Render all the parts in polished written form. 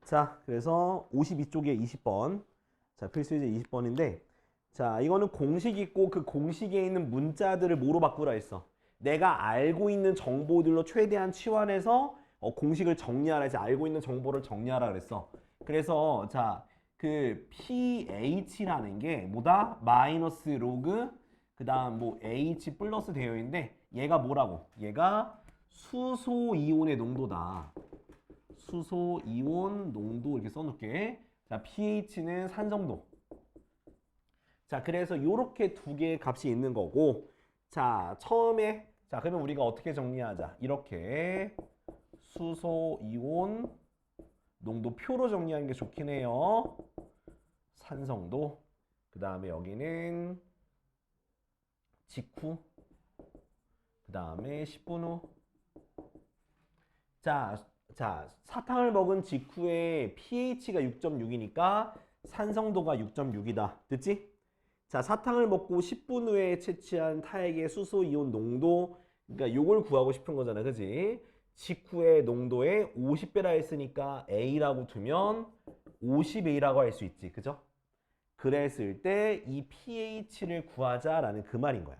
자, 그래서 52쪽에 20번. 자, 필수예제 20번인데, 자, 이거는 공식 있고 그 공식에 있는 문자들을 뭐로 바꾸라 했어. 내가 알고 있는 정보들로 최대한 치환해서 공식을 정리하라 해서 알고 있는 정보를 정리하라 그랬어. 그래서 자, 그 pH라는 게 뭐다? 마이너스 로그 그다음 뭐 H 플러스 되어 있는데 얘가 뭐라고? 얘가 수소 이온의 농도다. 수소 이온 농도 이렇게 써놓을게. 자, pH는 산성도. 자, 그래서 요렇게 두 개의 값이 있는 거고, 자, 처음에, 자, 그러면 우리가 어떻게 정리하자? 이렇게 수소 이온 농도표로 정리하는 게 좋긴 해요. 산성도. 그 다음에 여기는 직후. 그 다음에 10분 후. 자, 사탕을 먹은 직후에 pH가 6.6이니까 산성도가 6.6이다. 됐지? 자, 사탕을 먹고 10분 후에 채취한 타액의 수소이온 농도, 그러니까 요걸 구하고 싶은 거잖아. 그지? 직후의 농도에 50배라 했으니까 A라고 두면 50A라고 할 수 있지. 그죠? 그랬을 때 이 pH를 구하자라는 그 말인 거야.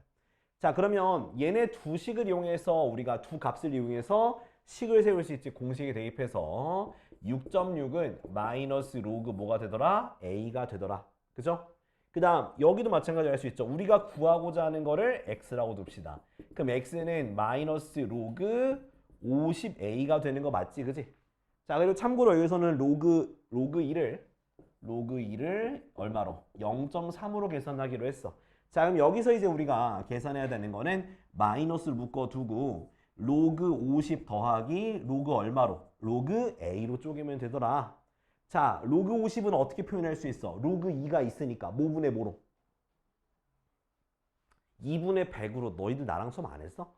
자, 그러면 얘네 두 식을 이용해서 우리가 두 값을 이용해서 식을 세울 수 있지. 공식에 대입해서 6.6은 마이너스 로그 뭐가 되더라? A가 되더라. 그죠? 그 다음 여기도 마찬가지로 할 수 있죠. 우리가 구하고자 하는 거를 x라고 둡시다. 그럼 x는 마이너스 로그 50a가 되는 거 맞지? 그지? 자, 그리고 참고로 여기서는 로그 2를 얼마로? 0.3으로 계산하기로 했어. 자, 그럼 여기서 이제 우리가 계산해야 되는 거는 마이너스를 묶어두고 로그 50 더하기 로그 얼마로? 로그 a로 쪼개면 되더라. 자, 로그 50은 어떻게 표현할 수 있어? 로그 2가 있으니까 뭐분의 뭐로? 2분의 100으로. 너희들 나랑 수업 안 했어?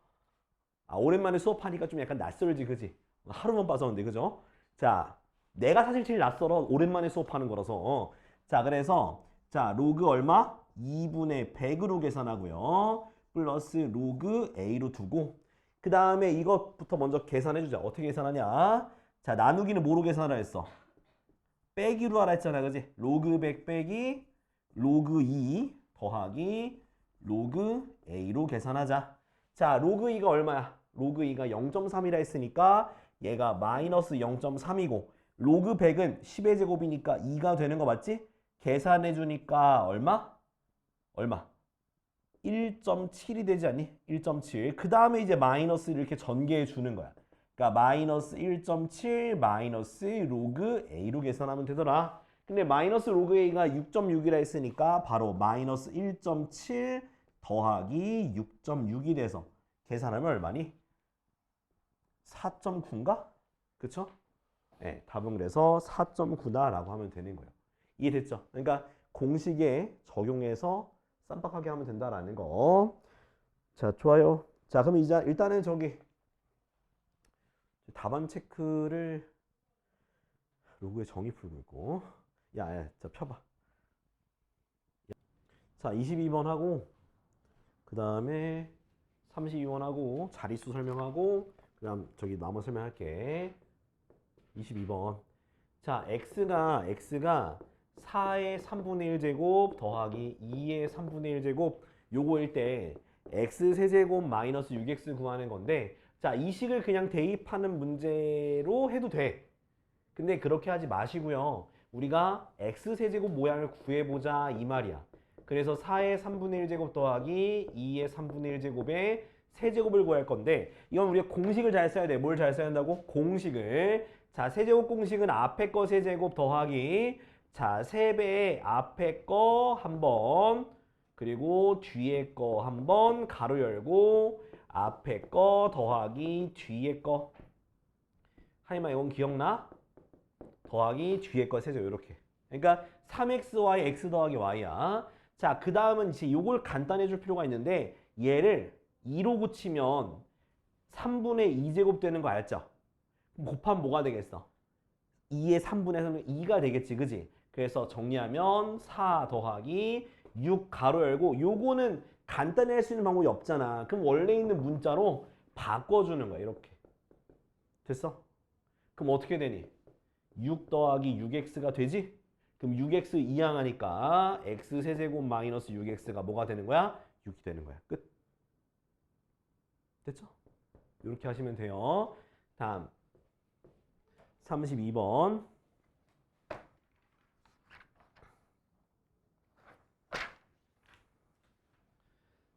아, 오랜만에 수업하니까 좀 약간 낯설지, 그지? 하루만 봐서는데, 그죠? 자, 내가 사실 제일 낯설어. 오랜만에 수업하는 거라서. 자, 그래서 자, 로그 얼마? 2분의 100으로 계산하고요. 플러스 로그 A로 두고 그 다음에 이것부터 먼저 계산해주자. 어떻게 계산하냐? 자, 나누기는 뭐로 계산하라 했어? 빼기로 하라 했잖아. 그지? 로그 100 빼기 로그 2 더하기 로그 A로 계산하자. 자, 로그 2가 얼마야? 로그 2가 0.3이라 했으니까 얘가 마이너스 0.3이고 로그 100은 10의 제곱이니까 2가 되는 거 맞지? 계산해 주니까 얼마? 얼마? 1.7이 되지 않니? 1.7. 그 다음에 이제 마이너스를 이렇게 전개해 주는 거야. 그러니까 마이너스 1.7 마이너스 로그 A로 계산하면 되더라. 근데 마이너스 로그 A가 6.6이라 했으니까 바로 마이너스 1.7 더하기 6.6이 돼서 계산하면 얼마니? 4.9인가? 그쵸? 네, 답은 그래서 4.9다라고 하면 되는 거예요. 이해됐죠? 그러니까 공식에 적용해서 쌈박하게 하면 된다라는 거. 자, 좋아요. 자, 그럼 이제 일단은 저기 답안 체크를 로그에 정의 풀고 있고. 야, 자, 펴봐. 자, 22번 하고 그 다음에 32번 하고 자릿수 설명하고 그 다음 저기 나머지 설명할게. 22번. 자, x가 4의 3분의 1제곱 더하기 2의 3분의 1제곱 요거일 때 x 세제곱 마이너스 6x 구하는 건데 자, 이 식을 그냥 대입하는 문제로 해도 돼. 근데 그렇게 하지 마시고요. 우리가 x 세제곱 모양을 구해보자 이 말이야. 그래서 4의 3분의 1제곱 더하기 2의 3분의 1제곱의 세제곱을 구할 건데 이건 우리가 공식을 잘 써야 돼. 뭘 잘 써야 한다고? 공식을. 자, 세제곱 공식은 앞에 거 세제곱 더하기 자, 3배의 앞에 거 한 번 그리고 뒤에 거 한 번 가로 열고 앞에 거 더하기 뒤에 거 하이마 이건 기억나? 더하기 뒤에 거 세제곱 이렇게. 그러니까 3xy x 더하기 y야. 자, 그 다음은 이제 요걸 간단해 줄 필요가 있는데 얘를 2로 고치면 3분의 2제곱 되는 거 알죠? 곱하면 뭐가 되겠어? 2의 3분의 3은 2가 되겠지, 그지? 그래서 정리하면 4 더하기 6 가로 열고 요거는 간단히 할 수 있는 방법이 없잖아. 그럼 원래 있는 문자로 바꿔주는 거야, 이렇게. 됐어? 그럼 어떻게 되니? 6 더하기 6x가 되지? 그럼 6x 이항하니까 x 세제곱 마이너스 6x가 뭐가 되는 거야? 6이 되는 거야. 끝. 됐죠? 이렇게 하시면 돼요. 다음 32번.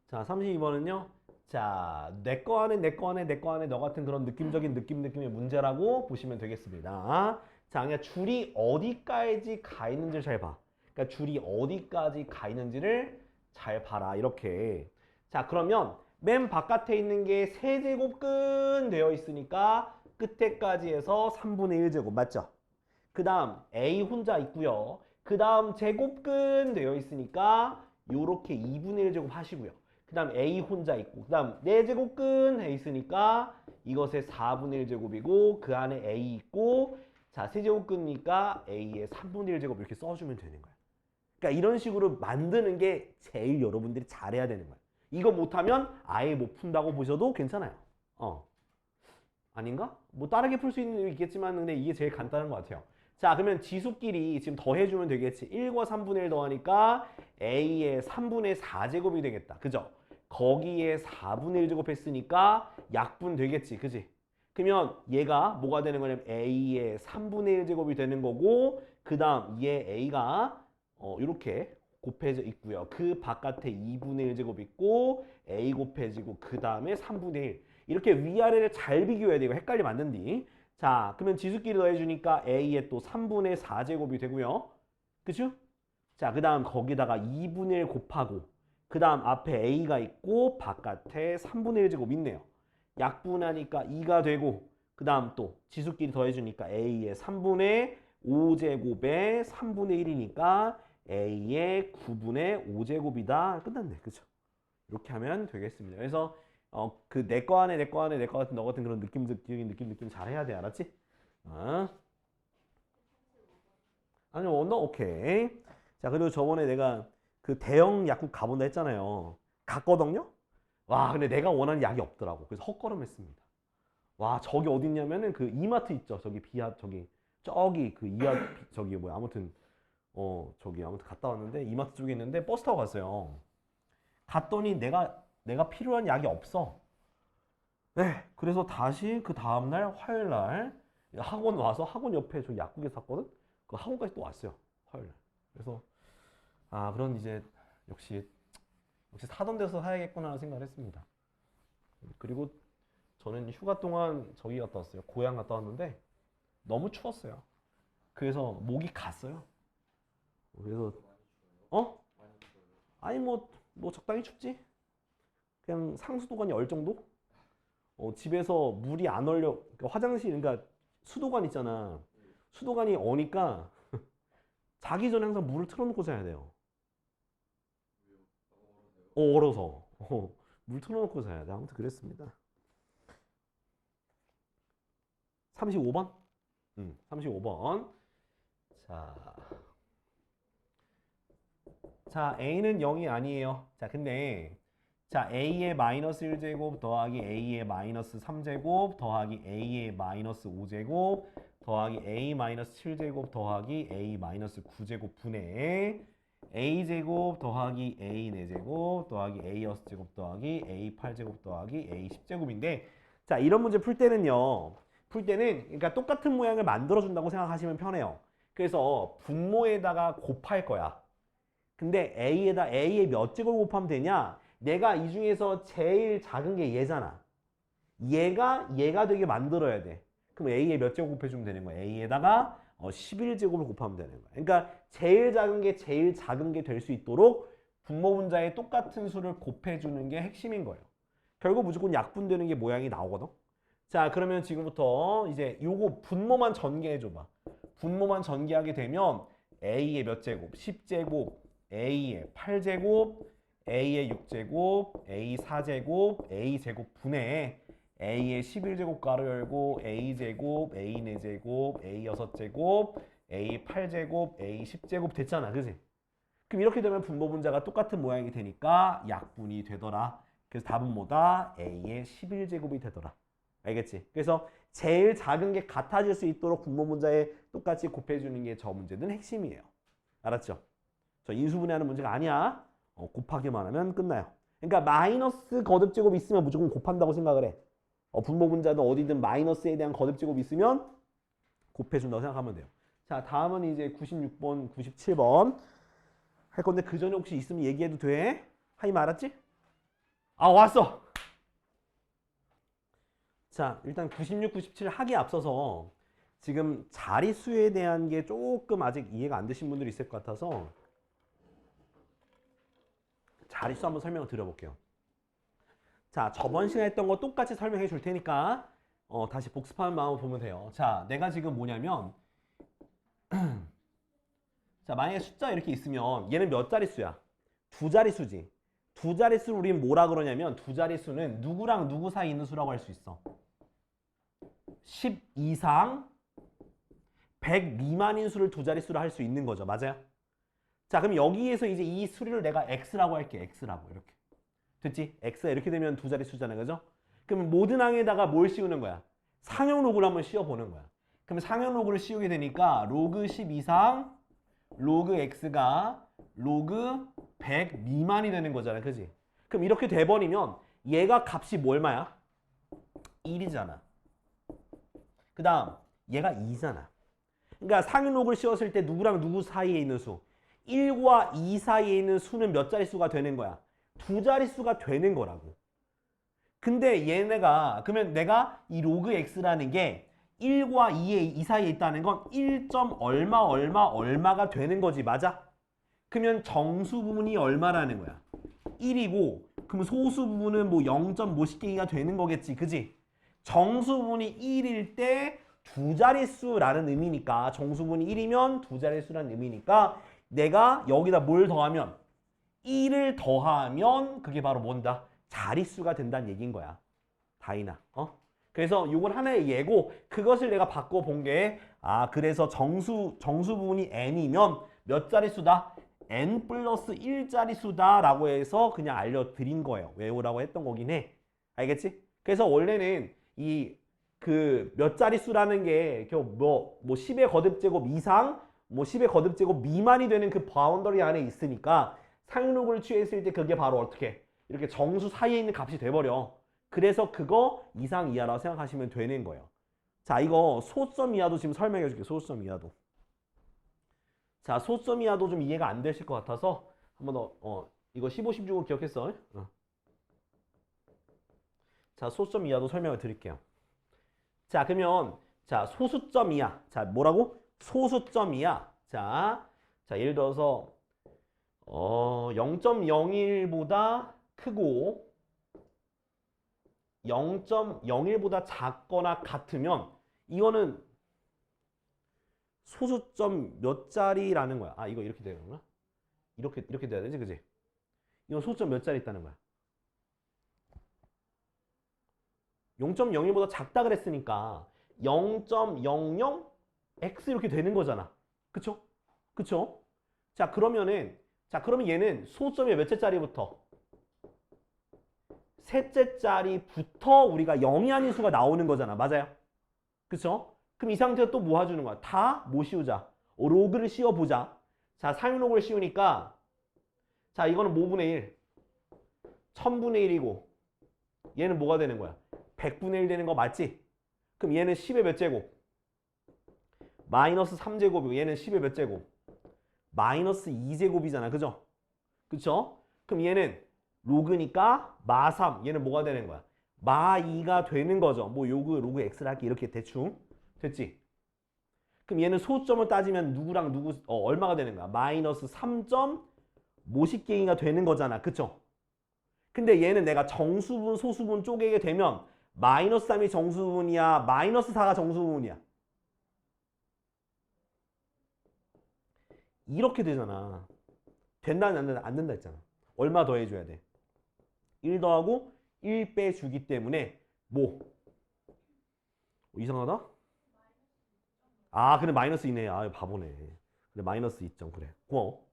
자, 32번은요. 자, 내 거 안에 내 거 안에 내 거 안에 너 같은 그런 느낌적인 느낌의 문제라고 보시면 되겠습니다. 자, 그냥 줄이 어디까지 가 있는지를 잘 봐. 그러니까 줄이 어디까지 가 있는지를 잘 봐라. 이렇게. 자, 그러면 맨 바깥에 있는 게 세제곱근 되어 있으니까 끝에까지 해서 3분의 1제곱 맞죠? 그 다음 A 혼자 있고요. 그 다음 제곱근 되어 있으니까 요렇게 2분의 1제곱 하시고요. 그 다음 A 혼자 있고 그 다음 4제곱근 해 있으니까 이것의 4분의 1제곱이고 그 안에 A 있고 자 세제곱근이니까 A의 3분의 1제곱 이렇게 써주면 되는 거야. 그러니까 이런 식으로 만드는 게 제일 여러분들이 잘해야 되는 거야. 이거 못하면 아예 못 푼다고 보셔도 괜찮아요. 아닌가? 뭐 다르게 풀 수 있는 일이 있겠지만 근데 이게 제일 간단한 것 같아요. 자 그러면 지수끼리 지금 더해주면 되겠지. 1과 3분의 1 더하니까 A의 3분의 4제곱이 되겠다. 그죠? 거기에 4분의 1제곱 했으니까 약분 되겠지. 그지? 그러면 얘가 뭐가 되는 거냐면 A의 3분의 1제곱이 되는 거고 그 다음 얘 A가 이렇게 곱해져 있고요. 그 바깥에 2분의 1제곱 있고 A 곱해지고 그 다음에 3분의 1 이렇게 위아래를 잘 비교해야 돼요. 헷갈리면 안 된디. 자 그러면 지수끼리 더해주니까 A의 또 3분의 4제곱이 되고요. 그죠? 자 그 다음 거기다가 2분의 1 곱하고 그 다음 앞에 A가 있고 바깥에 3분의 1제곱 있네요. 약분하니까 2가 되고 그 다음 또 지수끼리 더해주니까 A의 3분의 5제곱에 3분의 1이니까 A의 9분의 5제곱이다. 끝났네. 그죠? 이렇게 하면 되겠습니다. 그래서 그 내 거 안에 내 거 안에 내 거 같은 너 같은 그런 느낌 잘 해야 돼. 알았지? 아니 너 오케이. 자 그리고 저번에 내가 그 대형 약국 가본다 했잖아요. 갔거든요. 와 근데 내가 원하는 약이 없더라고. 그래서 헛걸음했습니다. 와 저기 어딨냐면은 그 이마트 있죠. 저기 비아 저기 그 이아 저기 뭐야 아무튼 저기 아무튼 갔다 왔는데 이마트 쪽에 있는데 버스 타고 갔어요. 갔더니 내가 필요한 약이 없어. 네, 그래서 다시 그 다음날 화요일날 학원 와서 학원 옆에 저 약국에 샀거든. 그 학원까지 또 왔어요. 화요일날. 그래서 그런 이제 역시 사던 데서 사야겠구나 생각을 했습니다. 그리고 저는 휴가 동안 저기 갔다 왔어요. 고향 갔다 왔는데 너무 추웠어요. 그래서 목이 갔어요. 그래서 아니 뭐 적당히 춥지. 그냥 상수도관이 얼 정도? 집에서 물이 안 얼려. 그러니까 화장실 그러니까 수도관 있잖아. 수도관이 어니까 자기 전에 항상 물을 틀어놓고 자야 돼요. 얼어서. 물 틀어놓고 자야 돼. 아무튼 그랬습니다. 35번? 35번. 자, A는 0이 아니에요. 자, 근데 자, A의 마이너스 1제곱 더하기 A의 마이너스 3제곱 더하기 A의 마이너스 5제곱 더하기 A 마이너스 7제곱 더하기 A 마이너스 9제곱 분의 A제곱 더하기 A 4제곱 더하기 A 6제곱 더하기 A 8제곱 더하기 A 10제곱인데 자, 이런 문제 풀 때는요. 그러니까 똑같은 모양을 만들어준다고 생각하시면 편해요. 그래서 분모에다가 곱할 거야. 근데 A에다 A의 몇 제곱 곱하면 되냐? 내가 이 중에서 제일 작은 게 얘잖아. 얘가 되게 만들어야 돼. 그럼 A에 몇 제곱 곱해주면 되는 거야. A에다가 11제곱을 곱하면 되는 거야. 그러니까 제일 작은 게 제일 작은 게 될 수 있도록 분모 분자에 똑같은 수를 곱해주는 게 핵심인 거예요. 결국 무조건 약분되는 게 모양이 나오거든. 자 그러면 지금부터 이제 요거 분모만 전개해줘봐. 분모만 전개하게 되면 A의 몇 제곱? 10제곱, A의 8제곱, A의 6제곱, A 4제곱, A 제곱 분의 A의 11제곱 가로 열고 A제곱, A 4제곱, A 6제곱, A 8제곱, A 10제곱 됐잖아. 그지? 그럼 이렇게 되면 분모 분자가 똑같은 모양이 되니까 약분이 되더라. 그래서 답은 뭐다? A의 11제곱이 되더라. 알겠지? 그래서 제일 작은 게 같아질 수 있도록 분모분자에 똑같이 곱해주는 게 저 문제는 핵심이에요. 알았죠? 저 인수분해하는 문제가 아니야. 곱하기만 하면 끝나요. 그러니까 마이너스 거듭제곱 있으면 무조건 곱한다고 생각을 해. 분모분자든 어디든 마이너스에 대한 거듭제곱 있으면 곱해준다고 생각하면 돼요. 자, 다음은 이제 96번, 97번 할 건데 그 전에 혹시 있으면 얘기해도 돼? 하임 알았지? 아, 왔어! 자, 일단 96, 97 하기에 앞서서 지금 자릿수에 대한 게 조금 아직 이해가 안 되신 분들이 있을 것 같아서 자릿수 한번 설명을 드려볼게요. 자, 저번 시간에 했던 거 똑같이 설명해 줄 테니까 다시 복습하는 마음을 보면 돼요. 자, 내가 지금 뭐냐면 자, 만약에 숫자 이렇게 있으면 얘는 몇 자릿수야? 두 자릿수지. 두 자릿수를 우리는 뭐라 그러냐면 두 자릿수는 누구랑 누구 사이 있는 수라고 할 수 있어. 10 이상 100 미만인 수를 두 자릿수로 할 수 있는 거죠. 맞아요? 자, 그럼 여기에서 이제 이 수를 내가 x라고 할게. x라고 이렇게. 됐지? x가 이렇게 되면 두 자릿수잖아요. 그죠? 그럼 모든 항에다가 뭘 씌우는 거야? 상형 로그를 한번 씌워보는 거야. 그럼 상형 로그를 씌우게 되니까 로그 10 이상 로그 x가 로그 100 미만이 되는 거잖아. 그지? 그럼 이렇게 돼버리면 얘가 값이 뭐 얼마야? 1이잖아. 그 다음 얘가 2잖아. 그러니까 상형 로그를 씌웠을 때 누구랑 누구 사이에 있는 수? 1과 2 사이에 있는 수는 몇 자릿수가 되는 거야? 두 자릿수가 되는 거라고. 근데 얘네가 그러면 내가 이 로그 x라는 게 1과 2 사이에 있다는 건 1. 얼마가 되는 거지. 맞아? 그러면 정수 부분이 얼마라는 거야? 1이고 그럼 소수 부분은 뭐 0. 뭐십 개가 되는 거겠지. 그지? 정수 부분이 1일 때 두 자릿수라는 의미니까 정수 부분이 1이면 두 자릿수라는 의미니까 내가 여기다 뭘 더하면 1을 더하면 그게 바로 뭔다? 자릿수가 된다는 얘기인 거야. 다이나. 그래서 이건 하나의 예고 그것을 내가 바꿔 본 게 그래서 정수 부분이 n이면 몇 자릿수다? n 플러스 1자릿수다 라고 해서 그냥 알려드린 거예요. 외우라고 했던 거긴 해. 알겠지? 그래서 원래는 이 그 몇 자릿수라는 게 뭐 10의 거듭제곱 이상 뭐 10의 거듭제곱 미만이 되는 그 바운더리 안에 있으니까 상록을 취했을 때 그게 바로 어떻게 이렇게 정수 사이에 있는 값이 돼버려. 그래서 그거 이상 이하라고 생각하시면 되는 거예요. 자, 이거 소수점 이하도 지금 설명해 줄게요. 소수점 이하도. 자, 소수점 이하도 좀 이해가 안 되실 것 같아서 한번 더 이거 15, 16을 기억했어? 자, 소수점 이하도 설명을 드릴게요. 자, 그러면 자, 소수점 이하. 자, 뭐라고? 소수점 이하. 자, 예를 들어서 0.01보다 크고 0.01보다 작거나 같으면 이거는 소수점 몇 자리라는 거야. 이거 이렇게 되는구나. 이렇게 돼야 되지, 그지? 이건 소수점 몇 자리 있다는 거야. 0.01보다 작다 그랬으니까 0.00x 이렇게 되는 거잖아. 그쵸? 그쵸? 자, 그러면 얘는 소수점의 몇째 자리부터? 셋째 자리부터 우리가 0이 아닌 수가 나오는 거잖아. 맞아요? 그쵸? 그럼 이 상태에서 또 뭐 해주는 거야? 다 뭐 씌우자? 로그를 씌워보자. 자, 상용로그를 씌우니까 자, 이거는 뭐분의 1? 1000분의 1이고 얘는 뭐가 되는 거야? 100분의 1 되는 거 맞지? 그럼 얘는 10의 몇 제곱? 마이너스 3제곱이고 얘는 10의 몇 제곱? 마이너스 2제곱이잖아. 그죠? 그쵸? 그럼 얘는 로그니까 마3 얘는 뭐가 되는 거야? 마2가 되는 거죠. 뭐 로그 x를 할게 이렇게 대충 됐지? 그럼 얘는 소수점을 따지면 누구랑 누구 얼마가 되는 거야? 마이너스 3.50개가 되는 거잖아. 그쵸? 근데 얘는 내가 정수분 소수분 쪼개게 되면 마이너스 3이 정수분이야? 마이너스 4가 정수분이야? 이렇게 되잖아. 된다 안 된다? 안 된다 했잖아. 얼마 더 해줘야 돼? 1 더하고 1 빼주기 때문에 뭐? 이상하다? 그래 마이너스 2네. 바보네. 그래 마이너스 2점. 그래 고마워.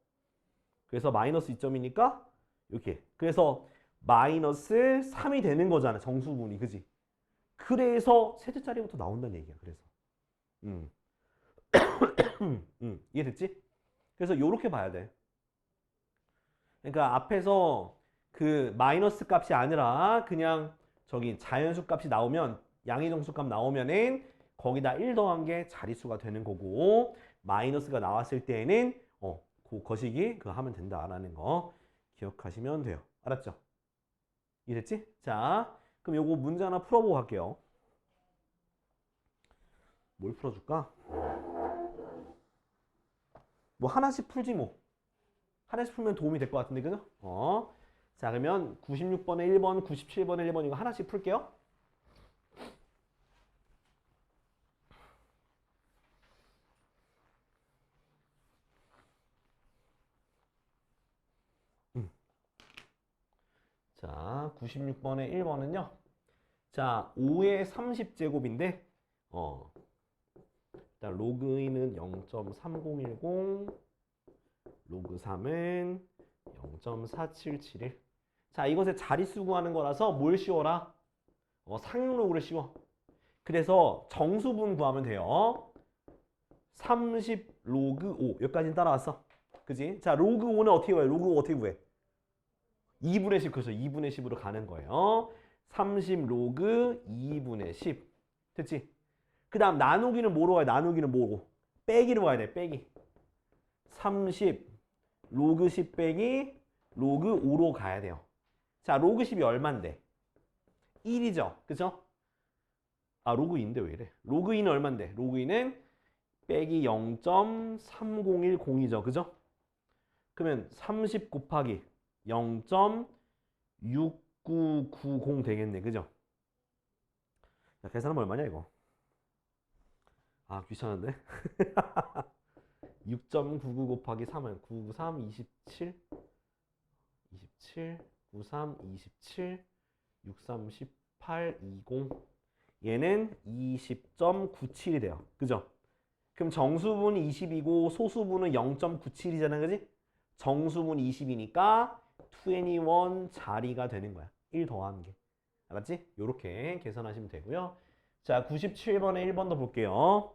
그래서 마이너스 2점이니까 이렇게. 그래서 마이너스 3이 되는 거잖아. 정수분이. 그지? 그래서 셋째 자리부터 나온다는 얘기야. 그래서. 이해됐지? 그래서 요렇게 봐야 돼. 그러니까 앞에서 그 마이너스 값이 아니라 그냥 저기 자연수 값이 나오면 양의정수 값 나오면은 거기다 1 더한 게 자릿수가 되는 거고 마이너스가 나왔을 때에는 그 거시기 그거 하면 된다라는 거 기억하시면 돼요. 알았죠? 이해됐지? 자, 그럼 요거 문제 하나 풀어보고 갈게요. 뭘 풀어줄까? 뭐 하나씩 풀지 뭐. 하나씩 풀면 도움이 될 것 같은데, 그죠? 자, 그러면 96번에 1번, 97번에 1번 이거 하나씩 풀게요. 자, 96번에 1번은요. 자, 5의 30제곱인데 일단 로그2는 0.3010, 로그 3은 0.4771. 자, 이것의 자릿수 구하는 거라서 뭘 씌워라? 상용로그를 씌워. 그래서 정수분 구하면 돼요. 30 로그 5. 여기까지는 따라왔어. 그지? 자, 로그 5는 어떻게 구해? 로그 5 어떻게 구해? 2분의 10. 그래서 2분의 10으로 가는 거예요. 30 로그 2분의 10. 됐지? 그 다음 나누기는 뭐로 가야 돼? 나누기는 뭐로? 빼기로 가야 돼. 빼기. 30 로그 10 빼기 로그 5로 가야 돼요. 자, 로그 10이 얼만데? 1이죠. 그죠? 아, 로그 2인데 왜 이래? 로그 2는 얼만데? 로그 2는 빼기 0.3010이죠. 그죠? 그러면 30 곱하기 0.6990 되겠네. 그죠? 자, 계산하면 얼마냐 이거? 아, 귀찮은데? 6.99 곱하기 3은 993, 27, 93, 27, 63, 18, 20. 얘는 20.97이 돼요. 그죠? 그럼 정수분이 20이고 소수분은 0.97이잖아. 그지? 정수분이 20이니까 21 자리가 되는 거야. 1 더한 게. 알았지? 요렇게 계산하시면 되고요. 자, 97번에 1번 더 볼게요.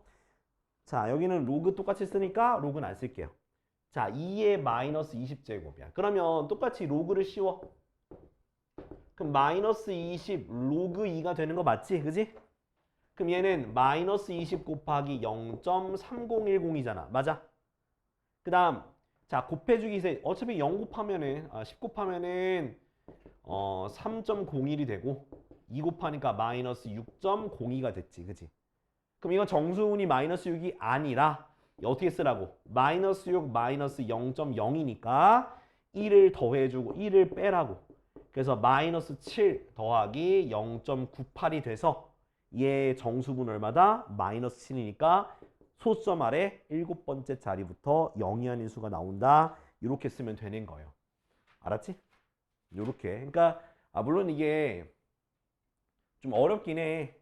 자, 여기는 로그 똑같이 쓰니까 로그는 안 쓸게요. 자, 2의 마이너스 20제곱이야. 그러면 똑같이 로그를 씌워. 그럼 마이너스 20 로그 2가 되는 거 맞지? 그지? 그럼 얘는 마이너스 20 곱하기 0.3010이잖아. 맞아? 그 다음 자, 곱해주기 세 어차피 0 곱하면은 10 곱하면은 3.01이 되고 2 곱하니까 마이너스 6.02가 됐지. 그지? 그럼 이건 정수분이 마이너스 6이 아니라 어떻게 쓰라고? 마이너스 6 마이너스 0.0이니까 1을 더해주고 1을 빼라고. 그래서 마이너스 7 더하기 0.98이 돼서 얘 정수분 얼마다? 마이너스 7이니까 소수점 아래 7번째 자리부터 0이 아닌 수가 나온다. 이렇게 쓰면 되는 거예요. 알았지? 요렇게. 그러니까 물론 이게 좀 어렵긴 해.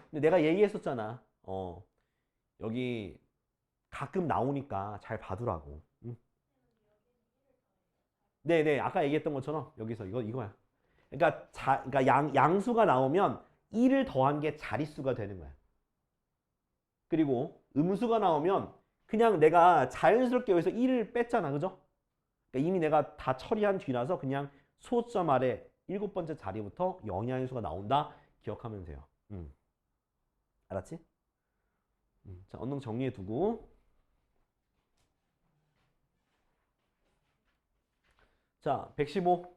근데 내가 얘기했었잖아. 여기 가끔 나오니까 잘 봐두라고. 응? 네네, 아까 얘기했던 것처럼 여기서 이거야. 그러니까 양수가 나오면 1을 더한 게 자릿수가 되는 거야. 그리고 음수가 나오면 그냥 내가 자연스럽게 여기서 1을 뺐잖아. 그죠? 그러니까 이미 내가 다 처리한 뒤라서 그냥 소수점 아래 7번째 자리부터 0이 아닌 수가 나온다. 기억하면 돼요. 알았지? 자, 언능 정리해 두고. 자, 115.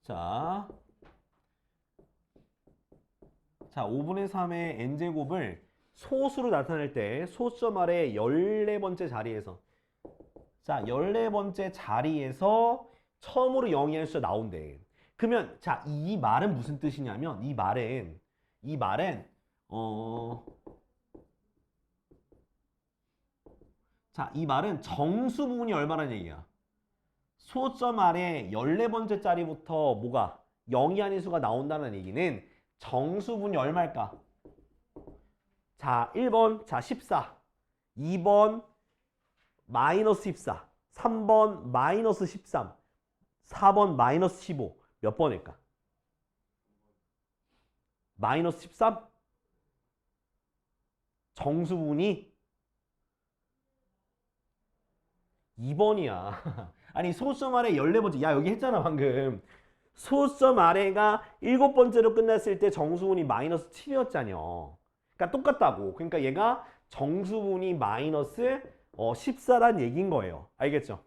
자, 5분의 3의 n제곱을 소수로 나타낼 때 소수점 아래 14번째 자리에서 자, 14번째 자리에서 처음으로 0이 아닌 수가 나온대. 그러면 자, 이 말은 무슨 뜻이냐면 이 말은 자, 이 말은 정수 부분이 얼마라는 얘기야. 소점 아래 14번째 자리부터 뭐가 0이 아닌 수가 나온다는 얘기는 정수분이 얼마일까? 자, 1번 자 14, 2번 마이너스 14, 3번 마이너스 13, 4번 마이너스 15. 몇 번일까? 마이너스 13? 정수분이 2번이야. 아니 소수점 아래 14번째. 야 여기 했잖아 방금. 소수점 아래가 7번째로 끝났을 때 정수분이 마이너스 7이었잖여. 그러니까 똑같다고. 그러니까 얘가 정수분이 마이너스 14란 얘기인 거예요. 알겠죠?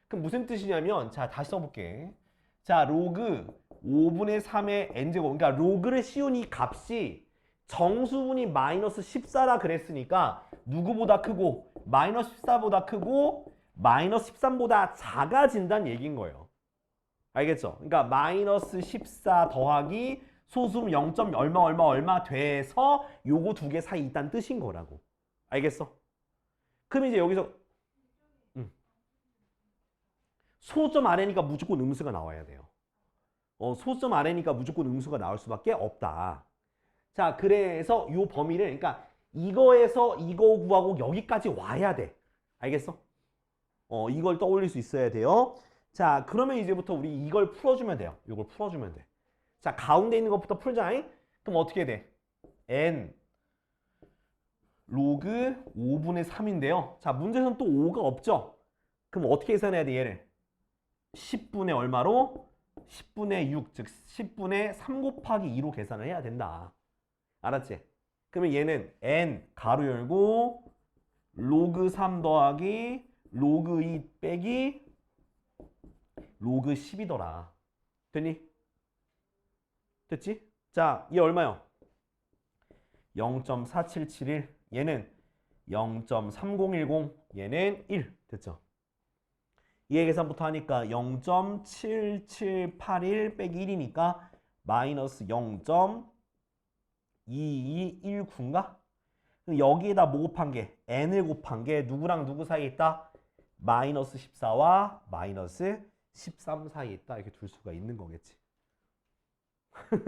그럼 무슨 뜻이냐면 자 다시 써볼게. 자 로그 5분의 3의 n제곱. 그러니까 로그를 씌운 이 값이 정수분이 마이너스 14라 그랬으니까 누구보다 크고 마이너스 14보다 크고 마이너스 13보다 작아진다는 얘기인 거예요. 알겠죠? 그러니까 마이너스 14 더하기 소수름 0. 얼마 돼서 요거 두 개 사이 있다는 뜻인 거라고. 알겠어? 그럼 이제 여기서 소수점 아래니까 무조건 음수가 나와야 돼요. 소수점 아래니까 무조건 음수가 나올 수밖에 없다. 자, 그래서 요 범위를 그러니까 이거에서 이거 구하고 여기까지 와야 돼. 알겠어? 이걸 떠올릴 수 있어야 돼요. 자, 그러면 이제부터 우리 이걸 풀어주면 돼요. 이걸 풀어주면 돼. 자, 가운데 있는 것부터 풀자잉. 그럼 어떻게 돼? n 로그 5분의 3인데요. 자, 문제에서는 또 5가 없죠? 그럼 어떻게 계산해야 돼, 얘를? 10분의 얼마로? 10분의 6, 즉 10분의 3 곱하기 2로 계산을 해야 된다. 알았지? 그러면 얘는 n 가로 열고 로그 3 더하기 로그 2 빼기 로그 10이더라. 됐니? 됐지? 자, 얘 얼마요? 0.4771. 얘는 0.3010. 얘는 1. 됐죠? 얘 계산부터 하니까 0.7781 빼기 1이니까 마이너스 0.2219인가? 여기에다 뭐 곱한 게? n을 곱한 게 누구랑 누구 사이에 있다? 마이너스 14와 마이너스 13 사이에 있다. 이렇게 둘 수가 있는 거겠지.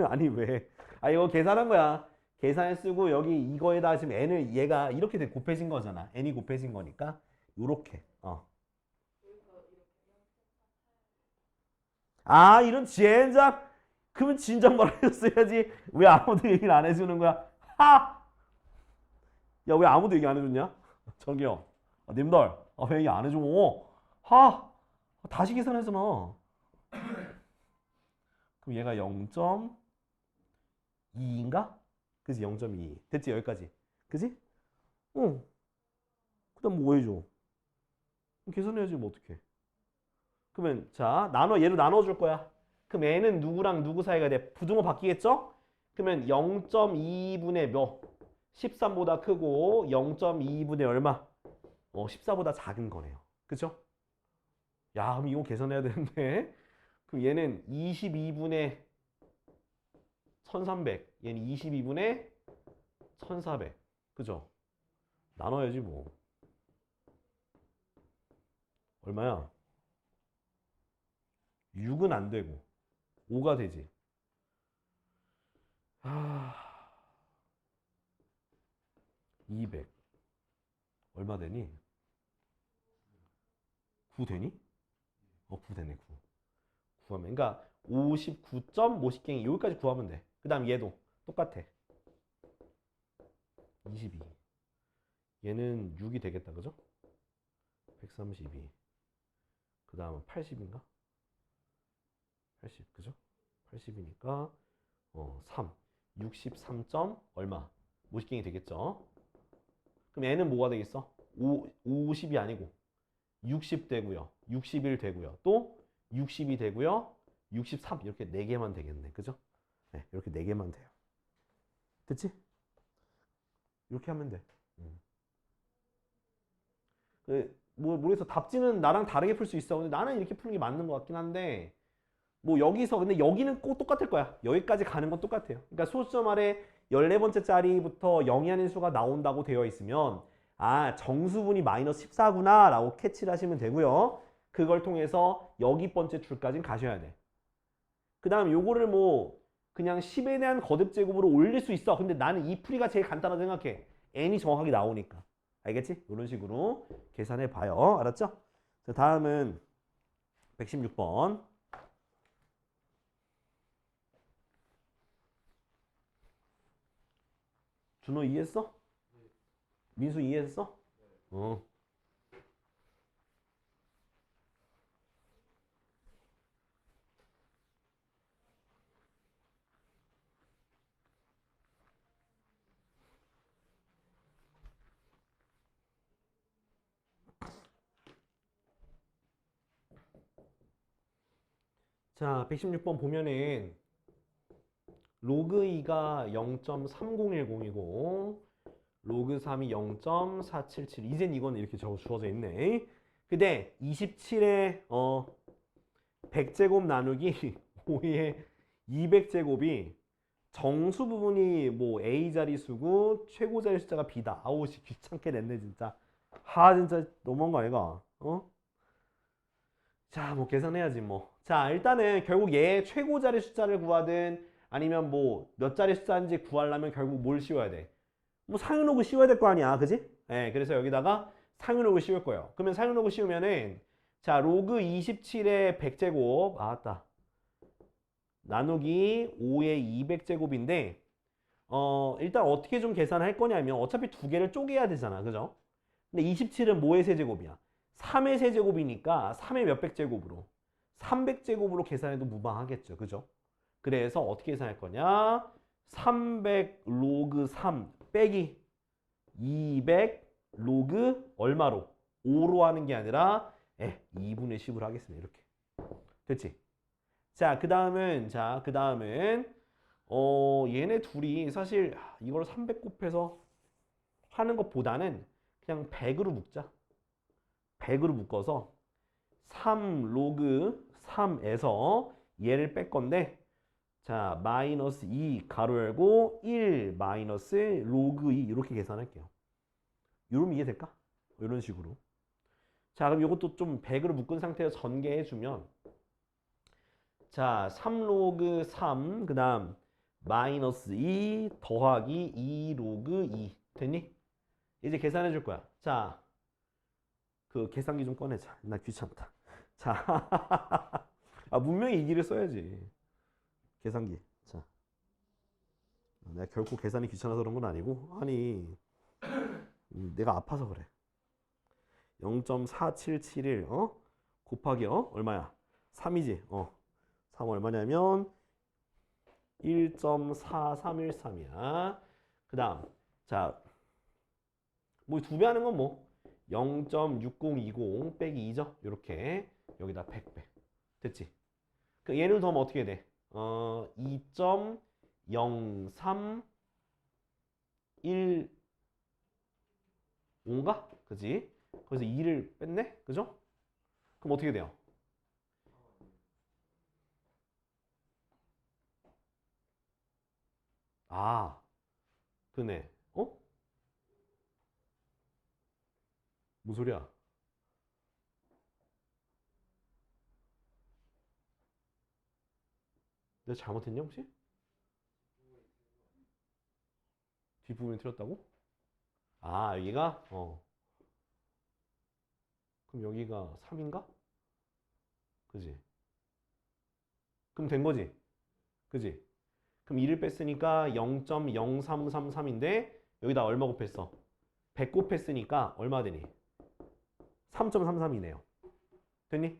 아니 왜? 아 이거 계산한 거야. 계산에 쓰고 여기 이거에다 지금 n을 얘가 이렇게 곱해진 거잖아. n이 곱해진 거니까 요렇게. 아 이런 젠장. 그러면 진작 말해줬어야지. 왜 아무도 얘기를 안 해주는 거야? 하! 야 왜 아무도 얘기 안 해줬냐? 저기요. 님들 왜 얘기 안 해줘? 하! 다시 계산하잖아. 그럼 얘가 0.2인가? 그지? 0.2. 됐지? 여기까지. 그지? 응. 그 다음 뭐 해줘? 계산해야지 뭐 어떡해. 그러면 자 얘로 나눠줄 거야. 그럼 얘는 누구랑 누구 사이가 돼? 부등호 바뀌겠죠? 그러면 0.2분의 몇? 13보다 크고 0.2분의 얼마? 14보다 작은 거네요. 그쵸? 야 그럼 이거 계산해야 되는데 그럼 얘는 22분의 1300. 얘는 22분의 1400. 그죠? 나눠야지 뭐. 얼마야? 6은 안 되고 5가 되지. 200. 얼마 되니? 9 되니? 9 되네 9. 구하면 그러니까 59.50갱이 여기까지 구하면 돼. 그 다음 얘도 똑같아. 22. 얘는 6이 되겠다. 그죠? 132. 그 다음은 80인가? 80 그죠? 80이니까 3. 63. 얼마? 50갱이 되겠죠? 그럼 얘는 뭐가 되겠어? 50이 아니고 60 되고요. 61 되고요. 또 60이 되고요. 63 이렇게 4개만 되겠네. 그죠? 네, 이렇게 4개만 돼요. 됐지? 이렇게 하면 돼. 모르겠어. 답지는 나랑 다르게 풀 수 있어. 근데 나는 이렇게 푸는 게 맞는 것 같긴 한데 뭐 여기서 근데 여기는 꼭 똑같을 거야. 여기까지 가는 건 똑같아요. 그러니까 소수점 아래 14번째 자리부터 0이 아닌 수가 나온다고 되어 있으면 아 정수분이 마이너스 14구나 라고 캐치를 하시면 되고요. 그걸 통해서 여기 번째 줄까지는 가셔야 돼. 그 다음 요거를 뭐 그냥 10에 대한 거듭 제곱으로 올릴 수 있어. 근데 나는 이 풀이가 제일 간단하다고 생각해. n이 정확하게 나오니까. 알겠지? 이런 식으로 계산해 봐요. 알았죠? 자, 다음은 116번. 준호 이해했어? 민수 이해했어? 어. 자, 116번 보면은 로그 2가 0.3010이고 로그 3이 0.477. 이젠 이거는 이렇게 주어져 있네. 근데 27에 100제곱 나누기 5의 200제곱이 정수 부분이 뭐 A 자리수고 최고 자리 숫자가 B다. 아우 씨 귀찮게 냈네 진짜. 진짜 너무한 거 아이가? 자, 뭐 계산해야지 뭐. 자, 일단은 결국 얘 최고 자리 숫자를 구하든 아니면 뭐 몇 자리 숫자인지 구하려면 결국 뭘 씌워야 돼? 뭐 상윤호구 씌워야 될 거 아니야, 그지? 네, 그래서 여기다가 상윤호구 씌울 거예요. 그러면 상윤호구 씌우면은 자, 로그 27의 100제곱 맞다. 나누기 5의 200제곱인데 일단 어떻게 좀 계산할 거냐면 어차피 두 개를 쪼개야 되잖아, 그죠? 근데 27은 뭐의 세제곱이야? 3의 세제곱이니까 3의 몇백 제곱으로 300제곱으로 계산해도 무방하겠죠, 그죠? 그래서 어떻게 계산할 거냐? 300 로그 3 빼기 200 로그 얼마로? 5로 하는 게 아니라 2분의 10으로 하겠습니다. 이렇게. 됐지? 자, 그 다음은 얘네 둘이 사실 이걸 300 곱해서 하는 것보다는 그냥 100으로 묶자. 100으로 묶어서 3 로그 3에서 얘를 뺄 건데 자, 마이너스 2 가로 열고 1 마이너스 로그 2 이렇게 계산할게요. 이러면 이해될까? 이런 식으로. 자, 그럼 이것도 좀 100으로 묶은 상태에서 전개해주면 자, 3 로그 3 그 다음 마이너스 2 더하기 2 로그 2 됐니? 이제 계산해 줄 거야. 자, 그 계산기 좀 꺼내자. 나 귀찮다. 자, 문명이 이 길을 써야지. 계산기. 자, 내가 결코 계산이 귀찮아서 그런 건 아니고 아니 내가 아파서 그래. 0.4771 곱하기 얼마야? 3이지. 3 얼마냐면 1.4313이야. 그 다음 자, 뭐 두 배 하는 건 뭐 0.6020 빼기 2죠. 요렇게 여기다 100 빼. 됐지? 그 얘를 더하면 어떻게 돼? 2.03115인가? 그지? 거기서 2를 뺐네? 그죠? 그럼 어떻게 돼요? 그네. 무슨 소리야? 내가 잘못했냐 혹시? 뒷부분이 틀렸다고? 여기가? 그럼 여기가 3인가? 그지? 그럼 된 거지? 그지? 그럼 2를 뺐으니까 0.0333인데 여기다 얼마 곱했어? 100 곱했으니까 얼마 되니? 3.33이네요. 됐니?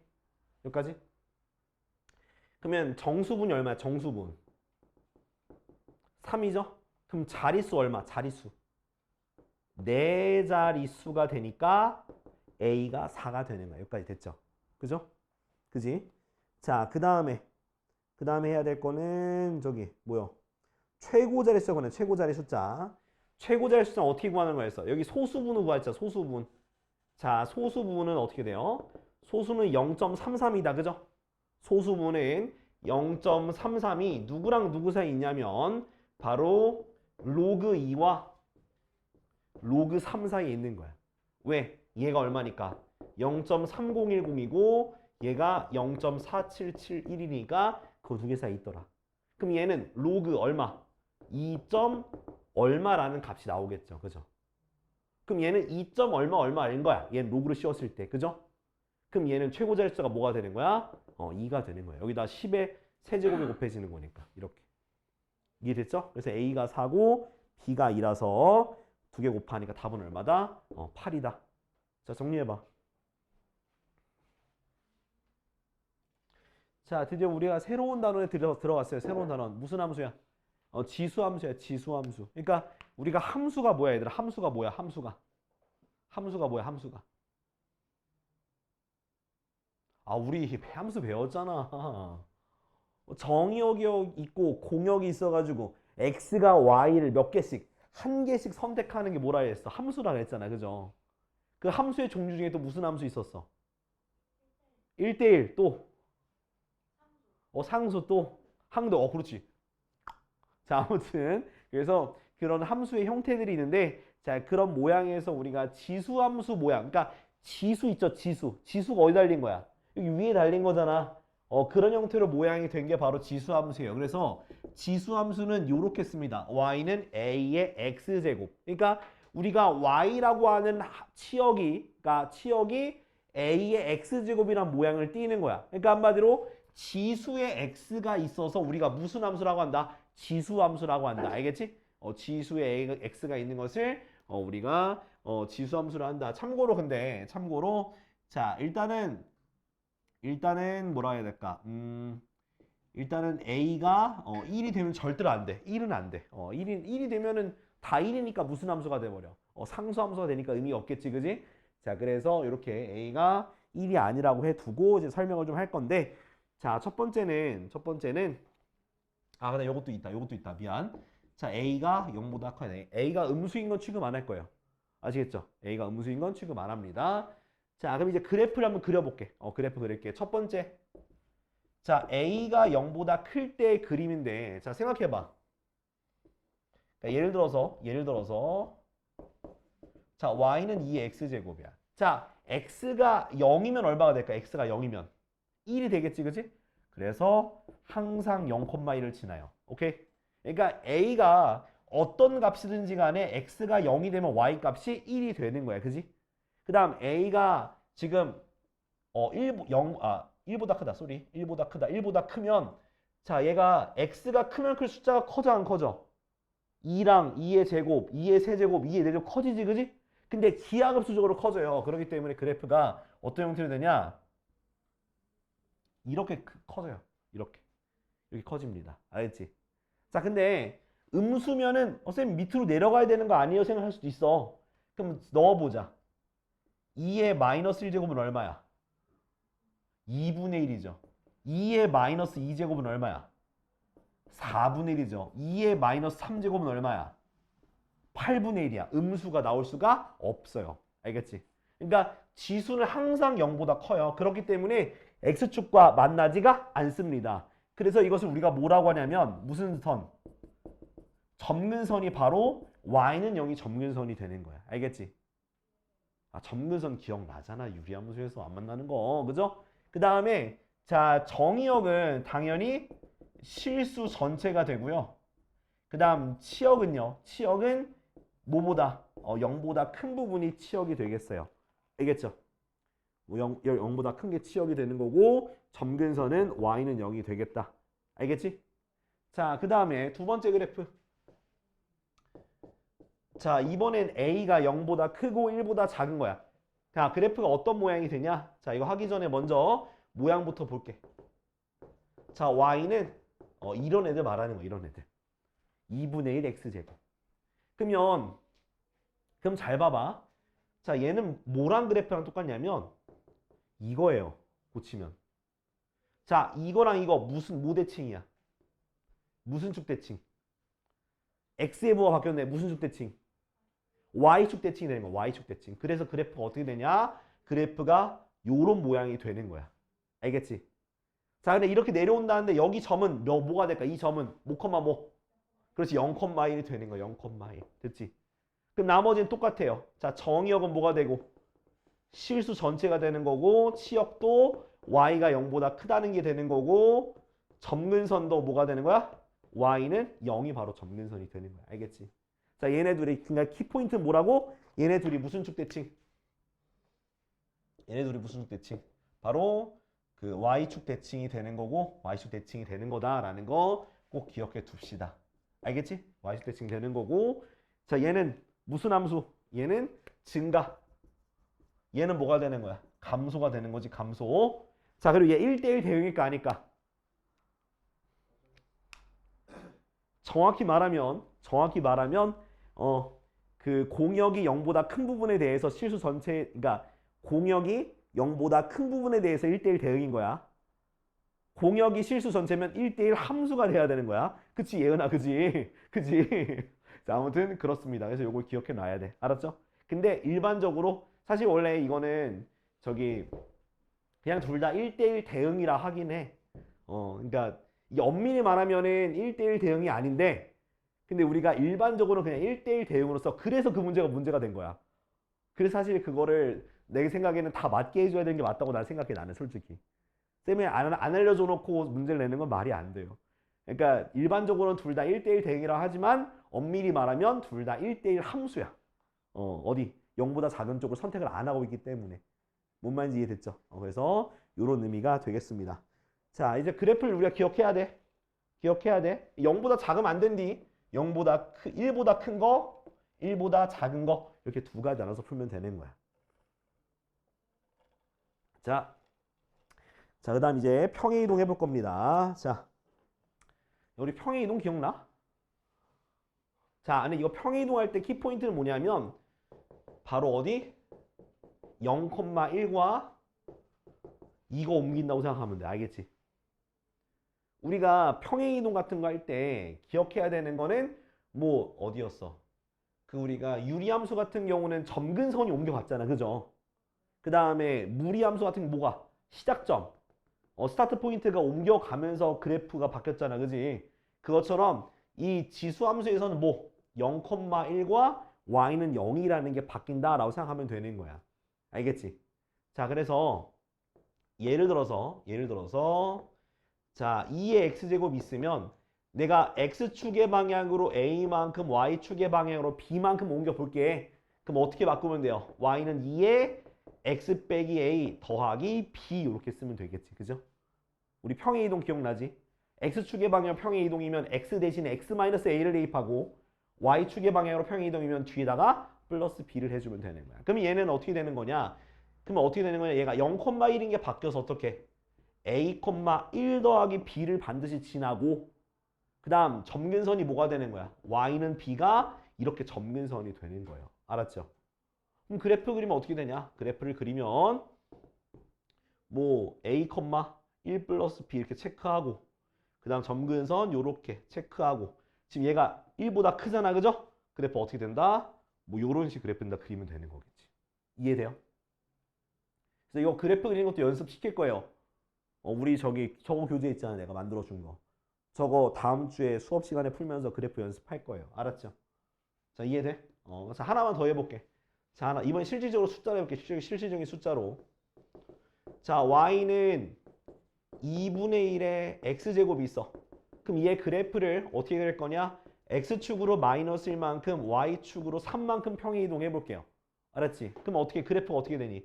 여기까지? 그러면 정수분이 얼마야? 정수분 3이죠? 그럼 자릿수 얼마? 자릿수 4자릿수가 되니까 A가 4가 되는 거야. 여기까지 됐죠? 그죠? 그지? 자, 그 다음에 해야 될 거는 저기 뭐요? 최고 자릿수가 구하는 최고 자리 숫자. 최고 자리 숫자는 어떻게 구하는 거였어? 여기 소수분을 구했죠. 소수분. 자, 소수분은 어떻게 돼요? 소수는 0.33이다. 그죠? 소수분은 0.33이 누구랑 누구 사이에 있냐면 바로 로그 2와 로그 3 사이에 있는 거야. 왜? 얘가 얼마니까? 0.3010이고 얘가 0.4771이니까 그 두 개 사이에 있더라. 그럼 얘는 로그 얼마? 2. 얼마라는 값이 나오겠죠. 그죠? 그럼 얘는 2. 얼마인 거야. 얘는 로그로 씌웠을 때. 그죠? 그럼 얘는 최고 자릿수가 뭐가 되는 거야? 2가 되는 거야. 여기다 10의 세제곱이 곱해지는 거니까. 이렇게. 이해됐죠? 그래서 A가 4고 b가 2라서 2개 곱하니까 답은 얼마다? 8이다. 자, 정리해봐. 자, 드디어 우리가 새로운 단원에 들어갔어요. 새로운 단원. 무슨 함수야? 지수함수야, 지수함수. 그러니까 우리가 함수가 뭐야, 얘들아? 함수가 뭐야, 함수가. 함수가 뭐야, 함수가. 아, 우리 함수 배웠잖아. 정의역이 있고 공역이 있어가지고 x가 y를 몇 개씩, 한 개씩 선택하는 게 뭐라 했어? 함수라 그랬잖아, 그죠? 그 함수의 종류 중에 또 무슨 함수 있었어? 1대1 또 상수 또 항도 그렇지. 자, 아무튼 그래서 그런 함수의 형태들이 있는데, 자, 그런 모양에서 우리가 지수함수 모양, 그러니까 지수 있죠, 지수가 어디 달린 거야? 여기 위에 달린 거잖아. 그런 형태로 모양이 된 게 바로 지수함수예요. 그래서 지수함수는 이렇게 씁니다. y는 a의 x제곱. 그러니까 우리가 y라고 하는 그러니까 치역이 a의 x제곱이란 모양을 띠는 거야. 그러니까 한마디로 지수의 x가 있어서 우리가 무슨 함수라고 한다? 지수함수라고 한다. 알겠지? 지수의 x가 있는 것을 우리가 지수함수로 한다. 참고로 자, 일단은 뭐라 해야 될까? 일단은 a가 1이 되면 절대로 안 돼. 1은 안 돼. 1이 되면은 다 1이니까 무슨 함수가 돼 버려? 상수함수가 되니까 의미가 없겠지, 그지? 자, 그래서 이렇게 a가 1이 아니라고 해 두고 이제 설명을 좀 할 건데, 자, 첫 번째는 근데 요것도 있다. 미안. 자, a가 0보다 커야 a가 음수인 건 취급 안 할 거예요. 아시겠죠? a가 음수인 건 취급 안 합니다. 자, 그럼 이제 그래프를 한번 그려볼게. 그래프 그릴게. 첫 번째. 자, a가 0보다 클 때의 그림인데, 자, 생각해봐. 그러니까 예를 들어서 자, y는 2x제곱이야. 자, x가 0이면 얼마가 될까? x가 0이면 1이 되겠지, 그지? 그래서 항상 0,1을 지나요. 오케이? 그러니까 a가 어떤 값이든지 간에 x가 0이 되면 y 값이 1이 되는 거야, 그지? 그 다음 a가 지금 1보다 크다. 1보다 크면, 자, 얘가 x가 크면 클 숫자가 커져 안 커져? 2랑 2의 제곱, 2의 세제곱, 2의 네제곱 커지지, 그지? 근데 기하급수적으로 커져요. 그렇기 때문에 그래프가 어떤 형태로 되냐? 이렇게 커져요. 이렇게 커집니다. 알겠지? 자, 근데 음수면은 쌤 밑으로 내려가야 되는 거 아니에요? 생각할 수도 있어. 그럼 넣어보자. 2의 마이너스 1제곱은 얼마야? 2분의 1이죠. 2의 마이너스 2제곱은 얼마야? 4분의 1이죠. 2의 마이너스 3제곱은 얼마야? 8분의 1이야. 음수가 나올 수가 없어요. 알겠지? 그러니까 지수는 항상 0보다 커요. 그렇기 때문에 x축과 만나지가 않습니다. 그래서 이것을 우리가 뭐라고 하냐면 무슨 선? 점근선이 바로 y는 0이 점근선이 되는 거야. 알겠지? 점근선 기억나잖아. 유리함수에서 안 만나는 거. 그죠? 그 다음에 자, 정의역은 당연히 실수 전체가 되고요. 그 다음 치역은요. 치역은 뭐보다 0보다 큰 부분이 치역이 되겠어요. 알겠죠? 0보다 큰 게 치역이 되는 거고 점근선은 y는 0이 되겠다. 알겠지? 자, 그 다음에 두 번째 그래프. 자, 이번엔 a가 0보다 크고 1보다 작은 거야. 자, 그래프가 어떤 모양이 되냐? 자, 이거 하기 전에 먼저 모양부터 볼게. 자, y는 이런 애들 말하는 거, 이런 애들. 2분의 1 x제곱. 그럼 잘 봐봐. 자, 얘는 뭐랑 그래프랑 똑같냐면 이거예요. 고치면. 자, 이거랑 이거 뭐 대칭이야? 무슨 축 대칭? x의 부호가 바뀌었네. 무슨 축 대칭? y축 대칭이 되는 거야. y축 대칭. 그래서 그래프가 어떻게 되냐? 그래프가 요런 모양이 되는 거야. 알겠지? 자, 근데 이렇게 내려온다는데 여기 점은 뭐가 될까? 이 점은 뭐? 그렇지. 0,1이 되는 거야. 0,1. 됐지? 그럼 나머지는 똑같아요. 자, 정의역은 뭐가 되고? 실수 전체가 되는 거고, 치역도 y가 0보다 크다는 게 되는 거고, 점근선도 뭐가 되는 거야? y는 0이 바로 점근선이 되는 거야. 알겠지? 자, 얘네 둘이, 그러니까 키포인트는 뭐라고? 얘네 둘이 무슨 축 대칭? 바로 그 y축 대칭이 되는 거고, y축 대칭이 되는 거다라는 거 꼭 기억해 둡시다. 알겠지? y축 대칭 되는 거고. 자, 얘는 무슨 함수? 얘는 증가. 얘는 뭐가 되는 거야? 감소가 되는 거지, 감소. 자, 그리고 얘 1대1 대응일까 아닐까? 정확히 말하면 그 공역이 0보다 큰 부분에 대해서 실수 전체, 그러니까 공역이 0보다 큰 부분에 대해서 1대1 대응인 거야. 공역이 실수 전체면 1대1 함수가 돼야 되는 거야. 그치, 예은아, 그치? 그치? 자, 아무튼 그렇습니다. 그래서 요걸 기억해 놔야 돼. 알았죠? 근데 일반적으로 사실 원래 이거는 저기 그냥 둘 다 1대1 대응이라 하긴 해. 그러니까 이게 엄밀히 말하면은 1대1 대응이 아닌데, 근데 우리가 일반적으로 그냥 1대1 대응으로서 그래서 그 문제가 된 거야. 그래서 사실 그거를 내 생각에는 다 맞게 해줘야 되는 게 맞다고 난 생각해, 나는 솔직히. 쌤이 안 알려줘 놓고 문제를 내는 건 말이 안 돼요. 그러니까 일반적으로는 둘 다 1대1 대응이라 하지만 엄밀히 말하면 둘 다 1대1 함수야. 어디? 0보다 작은 쪽을 선택을 안 하고 있기 때문에. 뭔 말인지 이해됐죠? 그래서 이런 의미가 되겠습니다. 자, 이제 그래프를 우리가 기억해야 돼. 0보다 작으면 안 된디. 1보다 큰 거, 1보다 작은 거 이렇게 두 가지 나눠서 풀면 되는 거야. 자, 그 다음 이제 평행이동 해볼 겁니다. 자, 우리 평행이동 기억나? 자, 근데 이거 평행이동 할 때 키포인트는 뭐냐면 바로 어디? 0,1과 이거 옮긴다고 생각하면 돼. 알겠지? 우리가 평행이동 같은 거 할 때 기억해야 되는 거는 뭐 어디였어? 그 우리가 유리함수 같은 경우는 점근선이 옮겨갔잖아. 그죠? 그 다음에 무리함수 같은 게 뭐가? 시작점. 스타트 포인트가 옮겨가면서 그래프가 바뀌었잖아. 그지? 그것처럼 이 지수함수에서는 뭐 0,1과 y는 0이라는 게 바뀐다라고 생각하면 되는 거야. 알겠지? 자, 그래서 예를 들어서 자, 2의 x제곱 있으면 내가 x축의 방향으로 a만큼 y축의 방향으로 b만큼 옮겨 볼게. 그럼 어떻게 바꾸면 돼요? y는 2의 x 빼기 a 더하기 b 이렇게 쓰면 되겠지. 그죠? 우리 평행이동 기억나지? x축의 방향 평행이동이면 x 대신에 x-a를 대입하고 y축의 방향으로 평행이동이면 뒤에다가 플러스 b를 해주면 되는 거야. 그럼 얘는 어떻게 되는 거냐? 얘가 0,1인 게 바뀌어서 어떻게? a,1 더하기 b를 반드시 지나고 그 다음 점근선이 뭐가 되는 거야? y는 b가 이렇게 점근선이 되는 거예요. 알았죠? 그럼 그래프 그리면 어떻게 되냐? 그래프를 그리면 뭐 a,1 플러스 b 이렇게 체크하고 그 다음 점근선 요렇게 체크하고 지금 얘가 1보다 크잖아. 그죠? 그래프 어떻게 된다? 뭐 요런 식 그래프다 그리면 되는 거겠지. 이해돼요? 그래서 이거 그래프 그리는 것도 연습시킬 거예요. 우리 저거 교재 있잖아. 내가 만들어준 거. 저거 다음 주에 수업 시간에 풀면서 그래프 연습할 거예요. 알았죠? 자, 이해돼? 자, 하나만 더 해볼게. 자, 이번 실질적으로 숫자로 해볼게. 실질적인 숫자로. 자, y는 2분의 1의 x제곱이 있어. 그럼 얘 그래프를 어떻게 그릴 거냐? x축으로 마이너스 1만큼 y축으로 3만큼 평행이동 해볼게요. 알았지? 그럼 그래프가 어떻게 되니?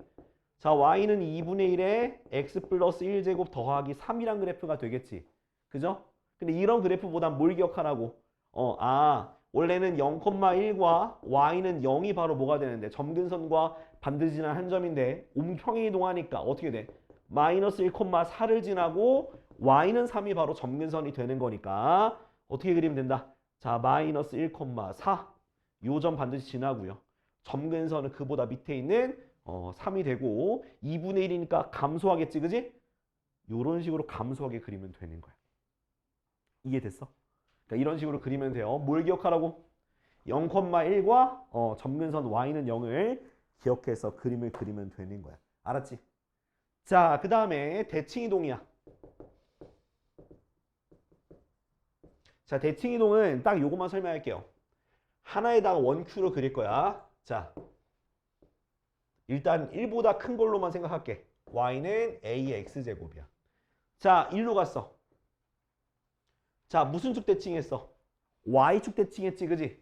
자, y는 2분의 1에 x 플러스 1제곱 더하기 3이란 그래프가 되겠지. 그죠? 근데 이런 그래프보단 뭘 기억하라고? 원래는 0,1과 y는 0이 바로 뭐가 되는데 점근선과 반드시 지난 한 점인데 평행이동하니까 어떻게 돼? 마이너스 1,4를 지나고 y는 3이 바로 점근선이 되는 거니까 어떻게 그리면 된다? 자, 마이너스 1,4 요 점 반드시 지나고요. 점근선은 그보다 밑에 있는 3이 되고 2분의 1이니까 감소하겠지. 그지? 요런 식으로 감소하게 그리면 되는 거야. 이해됐어? 그러니까 이런 식으로 그리면 돼요. 뭘 기억하라고? 0,1과 점근선 y는 0을 기억해서 그림을 그리면 되는 거야. 알았지? 자, 그 다음에 대칭이동이야. 자, 대칭이동은 딱 요것만 설명할게요. 하나에다가 원큐로 그릴 거야. 자, 일단 1보다 큰 걸로만 생각할게. y는 a의 x제곱이야. 자, 1로 갔어. 자, 무슨 축 대칭했어? y축 대칭했지, 그지?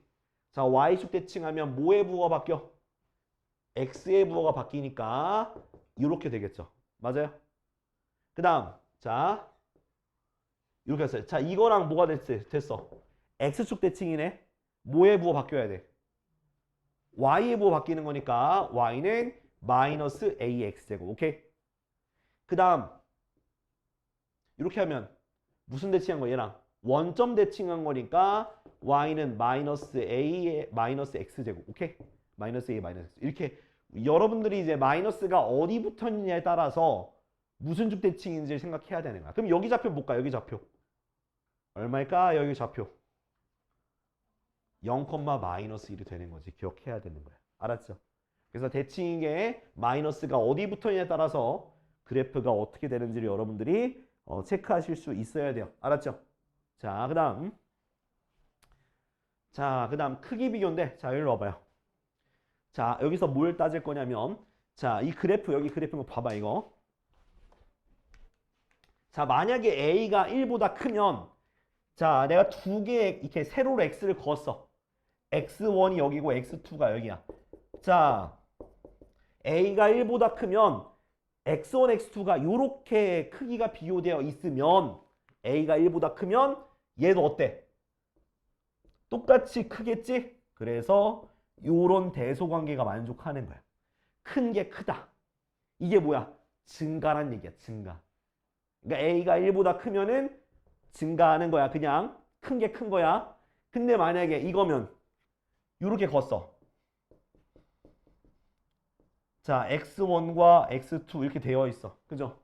자, y축 대칭하면 뭐의 부호가 바뀌어? x의 부호가 바뀌니까 이렇게 되겠죠. 맞아요? 그 다음, 자, 이렇게 했어요. 자, 이거랑 뭐가 됐어? x축 대칭이네. 뭐에 부호 바뀌어야 돼? y에 부호 바뀌는 거니까 y는 마이너스 ax제곱. 오케이? 그 다음 이렇게 하면 무슨 대칭한 거 얘랑? 원점 대칭한 거니까 y는 마이너스 a 마이너스 x제곱. 오케이? 마이너스 a 마이너스 x. 이렇게 여러분들이 이제 마이너스가 어디 붙었느냐에 따라서 무슨 쭉 대칭인지 생각해야 되는 거야. 그럼 여기 좌표 볼까? 여기 좌표. 얼마일까? 여기 좌표. 0, 마이너스 1이 되는 거지. 기억해야 되는 거야. 알았죠? 그래서 대칭인 게 마이너스가 어디 붙었느냐에 따라서 그래프가 어떻게 되는지를 여러분들이 체크하실 수 있어야 돼요. 알았죠? 자, 그 다음 크기 비교인데, 자, 여기로 와봐요. 자, 여기서 뭘 따질 거냐면, 자, 이 그래프, 여기 그래프 거 봐봐, 이거. 자, 만약에 A가 1보다 크면, 자, 내가 두 개, 이렇게 세로로 X를 그었어. X1이 여기고 X2가 여기야. 자, A가 1보다 크면, X1, X2가 이렇게 크기가 비교되어 있으면, A가 1보다 크면, 얘도 어때? 똑같이 크겠지? 그래서, 요런 대소관계가 만족하는 거야. 큰 게 크다. 이게 뭐야? 증가란 얘기야, 증가. 그러니까 A가 1보다 크면은 증가하는 거야. 그냥 큰 게 큰 거야. 근데 만약에 이거면 이렇게 걷어. 자, X1과 X2 이렇게 되어 있어. 그죠?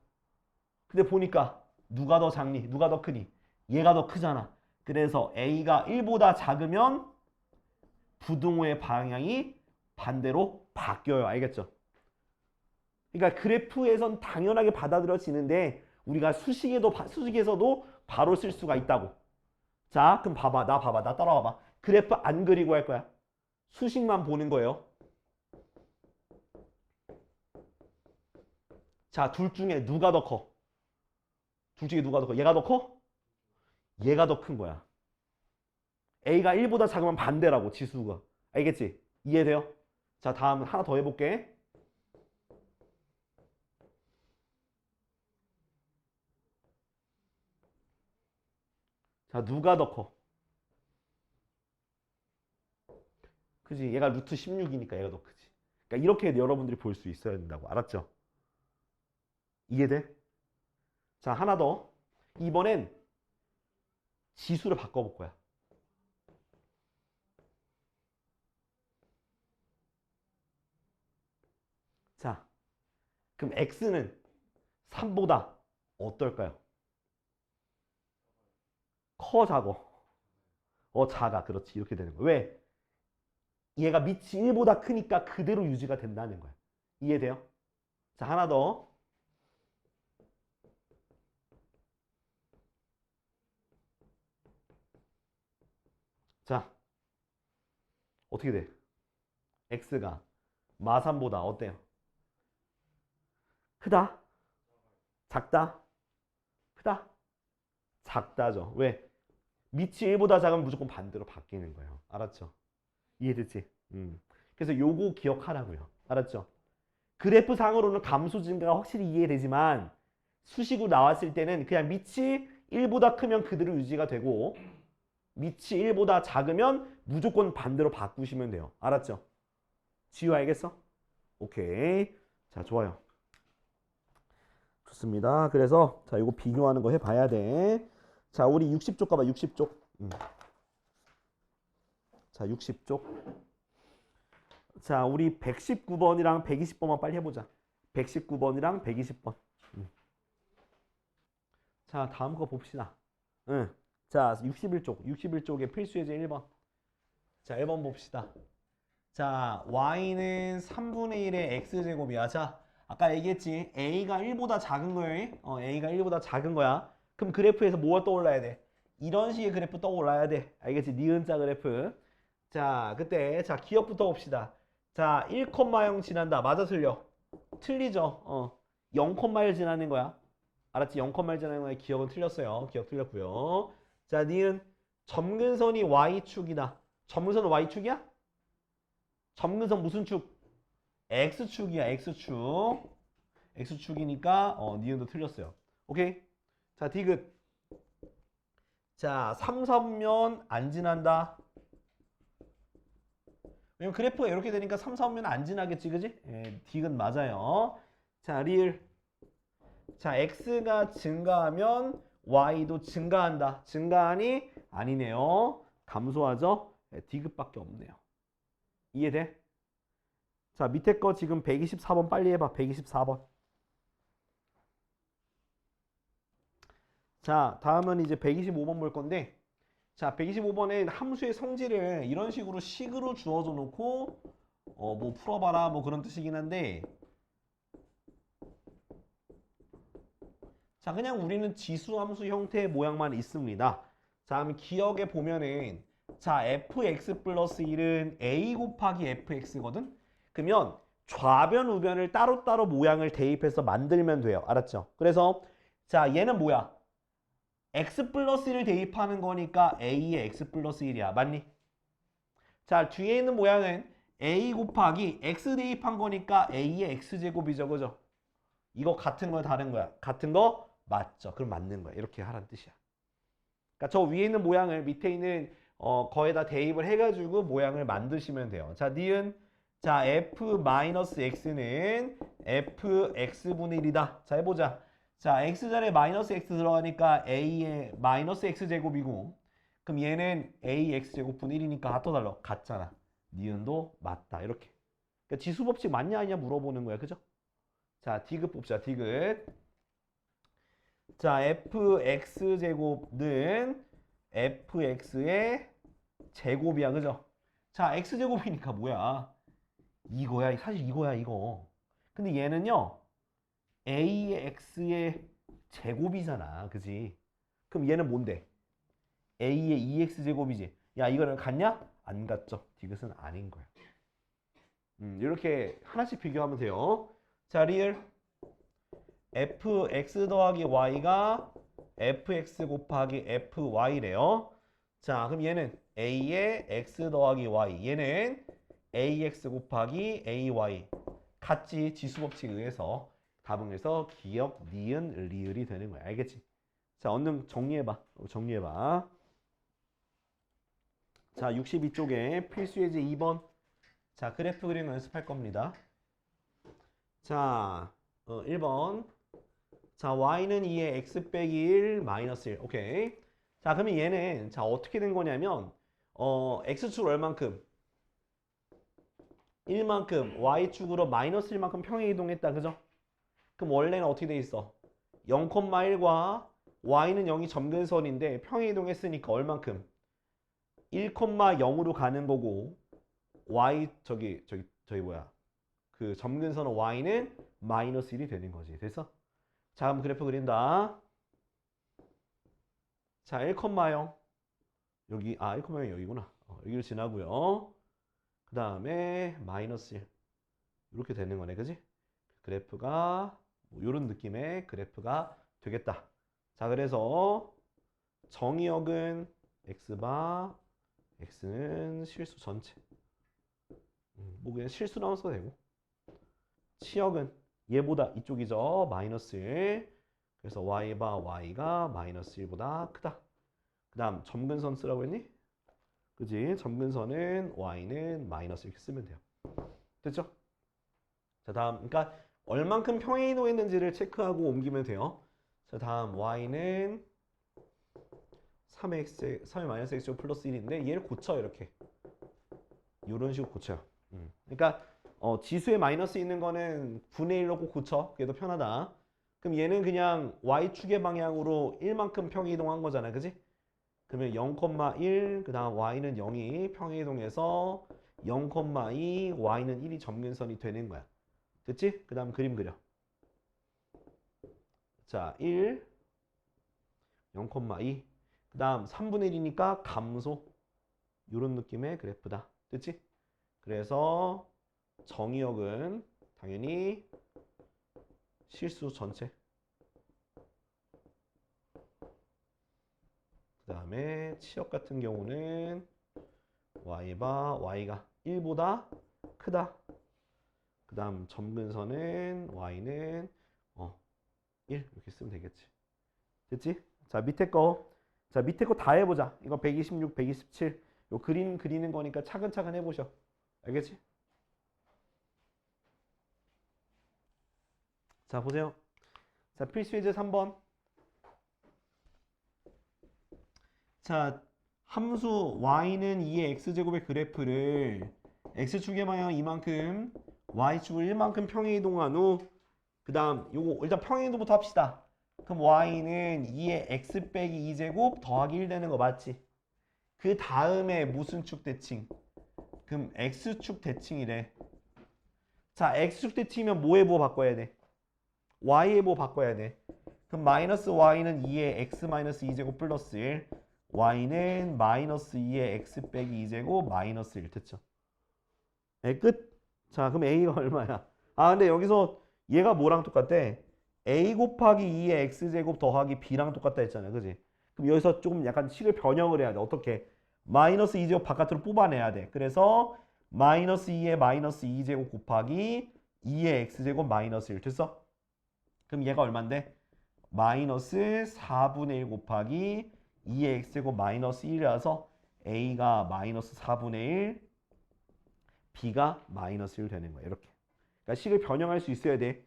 근데 보니까 누가 더 작니? 누가 더 크니? 얘가 더 크잖아. 그래서 A가 1보다 작으면 부등호의 방향이 반대로 바뀌어요. 알겠죠? 그러니까 그래프에선 당연하게 받아들여지는데 우리가 수식에서도 바로 쓸 수가 있다고. 자, 그럼 봐봐. 나 따라와봐. 그래프 안 그리고 할 거야. 수식만 보는 거예요. 자, 둘 중에 누가 더 커? 둘 중에 누가 더 커? 얘가 더 커? 얘가 더 큰 거야. A가 1보다 작으면 반대라고, 지수가. 알겠지? 이해돼요? 자, 다음 하나 더 해볼게. 자, 누가 더 커? 그지? 얘가 루트 16이니까 얘가 더 크지. 그러니까 이렇게 여러분들이 볼 수 있어야 된다고. 알았죠? 이해돼? 자, 하나 더. 이번엔 지수를 바꿔볼 거야. 자, 그럼 x는 3보다 어떨까요? 커, 작어? 작아. 그렇지. 이렇게 되는 거야. 왜? 얘가 밑이 1보다 크니까 그대로 유지가 된다는 거야. 이해돼요? 자, 하나 더. 자, 어떻게 돼? x가 마3보다 어때요? 크다? 작다? 크다? 작다죠. 왜? 밑이 1보다 작으면 무조건 반대로 바뀌는 거예요. 알았죠? 이해됐지? 그래서 요거 기억하라고요. 알았죠? 그래프 상으로는 감소 증가가 확실히 이해되지만 수식으로 나왔을 때는 그냥 밑이 1보다 크면 그대로 유지가 되고 밑이 1보다 작으면 무조건 반대로 바꾸시면 돼요. 알았죠? 지우 알겠어? 오케이. 자, 좋아요. 좋습니다. 그래서 자, 이거 비교하는 거 해봐야 돼. 자, 우리 60쪽 가봐. 60쪽. 자, 60쪽. 자, 우리 119번이랑 120번만 빨리 해보자. 119번이랑 120번. 자, 다음 거 봅시다. 자, 61쪽. 61쪽에 필수예제 1번. 자, 1번 봅시다. 자, y는 3분의 1의 x제곱이야. 자, 아까 얘기했지. a가 1보다 작은 거예요. a가 1보다 작은 거야. 그럼 그래프에서 뭐가 떠올라야 돼? 이런 식의 그래프 떠올라야 돼. 알겠지? 니은자 그래프. 자, 그때 자, 기억부터 봅시다. 자, 1,0 지난다. 맞아, 틀려? 틀리죠. 0,1 지나는 거야. 알았지? 0,1 지나는 거야. 기억은 틀렸어요. 기억 틀렸고요. 자, 니은 점근선이 y축이다. 점근선은 y축이야? 점근선 무슨 축? x축이야. x축. x축이니까 니은도 틀렸어요. 오케이? 자, 디귿. 자, 3, 4분면 안 지난다. 왜냐면 그래프가 이렇게 되니까 3, 4분면 안 지나겠지, 그지? 예, 딕은 맞아요. 자, 리을. 자, x가 증가하면 y도 증가한다. 증가하니? 아니네요. 감소하죠? 네, 디귿밖에 없네요. 이해돼? 자, 밑에 거 지금 124번 빨리 해봐. 124번. 자, 다음은 이제 125번 볼 건데, 자, 125번엔 함수의 성질을 이런 식으로 식으로 주어져 놓고 뭐 풀어봐라 뭐 그런 뜻이긴 한데, 자, 그냥 우리는 지수 함수 형태의 모양만 있습니다. 자, 그럼 기억에 보면은 자, fx 플러스 1은 a 곱하기 fx거든? 그러면 좌변, 우변을 따로따로 모양을 대입해서 만들면 돼요. 알았죠? 그래서 자, 얘는 뭐야? x 플러스 1을 대입하는 거니까 a의 x 플러스 1이야. 맞니? 자, 뒤에 있는 모양은 a 곱하기 x 대입한 거니까 a의 x제곱이죠. 그죠? 이거 같은 거야, 다른 거야? 같은 거 맞죠? 그럼 맞는 거야. 이렇게 하라는 뜻이야. 그러니까 저 위에 있는 모양을 밑에 있는 거에다 대입을 해가지고 모양을 만드시면 돼요. 자, 니은 자 f-x는 fx분의 1이다. 자, 해보자. 자, x자리에 마이너스 x 들어가니까 a의 마이너스 x제곱이고, 그럼 얘는 ax제곱분의 1이니까 같아달라. 같잖아. 니은도 맞다. 이렇게. 그러니까 지수법칙 맞냐 아니냐 물어보는 거야. 그죠? 자, 디귿 뽑자. 디귿. 자, fx제곱은 fx의 제곱이야. 그죠? 자, x제곱이니까 뭐야? 이거야. 사실 이거야, 이거. 근데 얘는요, a의 x의 제곱이잖아. 그지? 그럼 얘는 뭔데? a의 2x제곱이지. 야, 이거는 같냐? 안 같죠? 디귿은 아닌 거야. 이렇게 하나씩 비교하면 돼요. 자, 리을. fx 더하기 y가 fx 곱하기 fy래요. 자, 그럼 얘는 a의 x 더하기 y, 얘는 ax 곱하기 ay. 같이 지수법칙에 의해서 답응해서 기역, 니은, 리을이 되는 거야. 알겠지? 자, 얼른 정리해봐. 정리해봐. 자, 62쪽에 필수예제 2번. 자, 그래프 그림 연습할 겁니다. 자, 1번. 자, y는 2에 x 빼기 1 마이너스 1. 오케이. 자, 그러면 얘는 자, 어떻게 된 거냐면 x축 얼만큼? 1만큼, y축으로 마이너스 1만큼 평행 이동했다. 그죠? 그럼 원래는 어떻게 돼 있어? 0,1과 y는 0이 점근선인데 평행 이동했으니까 얼만큼? 1,0으로 가는 거고, y 저기 뭐야? 그 점근선은 y는 마이너스 1이 되는 거지. 됐어? 자, 그럼 그래프 그린다. 자, 1,0 여기 1,0이 여기구나. 여기를 지나고요. 그 다음에 마이너스 1 이렇게 되는 거네. 그지? 그래프가 뭐 이런 느낌의 그래프가 되겠다. 자, 그래서 정의역은 x바 x는 실수 전체. 뭐 그냥 실수 나눠서 되고, 치역은 얘보다 이쪽이죠. 마이너스 1. 그래서 y바 y가 마이너스 1보다 크다. 그 다음 점근선 쓰라고 했니? 그지? 점근선은 y는 마이너스 이렇게 쓰면 돼요. 됐죠? 자, 다음 그러니까 얼만큼 평행 이동했는지를 체크하고 옮기면 돼요. 자, 다음 y는 3의 마이너스 x 플러스 1인데 얘를 고쳐. 이렇게 이런 식으로 고쳐요. 그러니까 지수에 마이너스 있는 거는 분의 1로 꼭 고쳐. 그게 더 편하다. 그럼 얘는 그냥 y축의 방향으로 1만큼 평행 이동한 거잖아. 그지? 그러면 0,1, 그 다음 y는 0이 평행 이동해서 0,2, y는 1이 점근선이 되는 거야. 됐지? 그 다음 그림 그려. 자, 1, 0,2. 그 다음 3분의 1이니까 감소. 이런 느낌의 그래프다. 됐지? 그래서 정의역은 당연히 실수 전체. 그 다음에 치역 같은 경우는 y가 1보다 크다. 그 다음 점근선은 y는 1 이렇게 쓰면 되겠지. 됐지? 자, 밑에 거 자, 밑에 거 다 해보자. 이거 126, 127. 요 그리는 거니까 차근차근 해보셔. 알겠지? 자, 보세요. 자, 필수 예제 3번. 자, 함수 y는 2의 x제곱의 그래프를 x축의 방향 이만큼, y축을 1만큼 평행 이동한 후, 그 다음 요거 일단 평행 이동부터 합시다. 그럼 y는 2의 x 빼기 2제곱 더하기 1 되는 거 맞지? 그 다음에 무슨 축 대칭? 그럼 x축 대칭이래. 자, x축 대칭이면 뭐에 뭐 바꿔야 돼? y에 뭐 바꿔야 돼? 그럼 마이너스 y는 2의 x 마이너스 2제곱 플러스 1, y는 마이너스 2의 x 빼기 2제곱 마이너스 1 됐죠? 네, 끝. 자, 그럼 a가 얼마야? 아, 근데 여기서 얘가 뭐랑 똑같대? a 곱하기 2의 x제곱 더하기 b랑 똑같다 했잖아요. 그지? 그럼 여기서 조금 약간 식을 변형을 해야 돼. 어떻게? 마이너스 2제곱 바깥으로 뽑아내야 돼. 그래서 마이너스 2의 마이너스 2제곱 곱하기 2의 x제곱 마이너스 1 됐어? 그럼 얘가 얼만데? 마이너스 4분의 1 곱하기 2의 x제곱 마이너스 1이라서 a가 마이너스 4분의 1, b가 마이너스 1 되는 거야. 이렇게. 그러니까 식을 변형할 수 있어야 돼.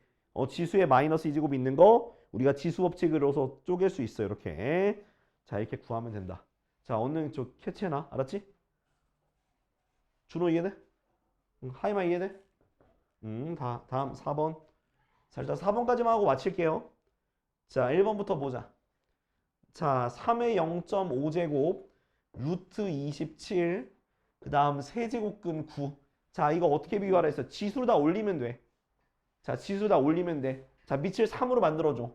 지수에 마이너스 2제곱 있는 거 우리가 지수 법칙으로서 쪼갤 수 있어. 이렇게. 자, 이렇게 구하면 된다. 자, 얼른 저 캐치해놔. 알았지? 준호 이해돼? 하이마 이해돼? 다음 4번. 자, 일단 4번까지만 하고 마칠게요. 자, 1번부터 보자. 자, 3의 0.5제곱 루트 27, 그 다음 세제곱근 9. 자, 이거 어떻게 비교하라 했어? 지수로 다 올리면 돼. 자, 지수 다 올리면 돼. 자, 밑을 3으로 만들어줘.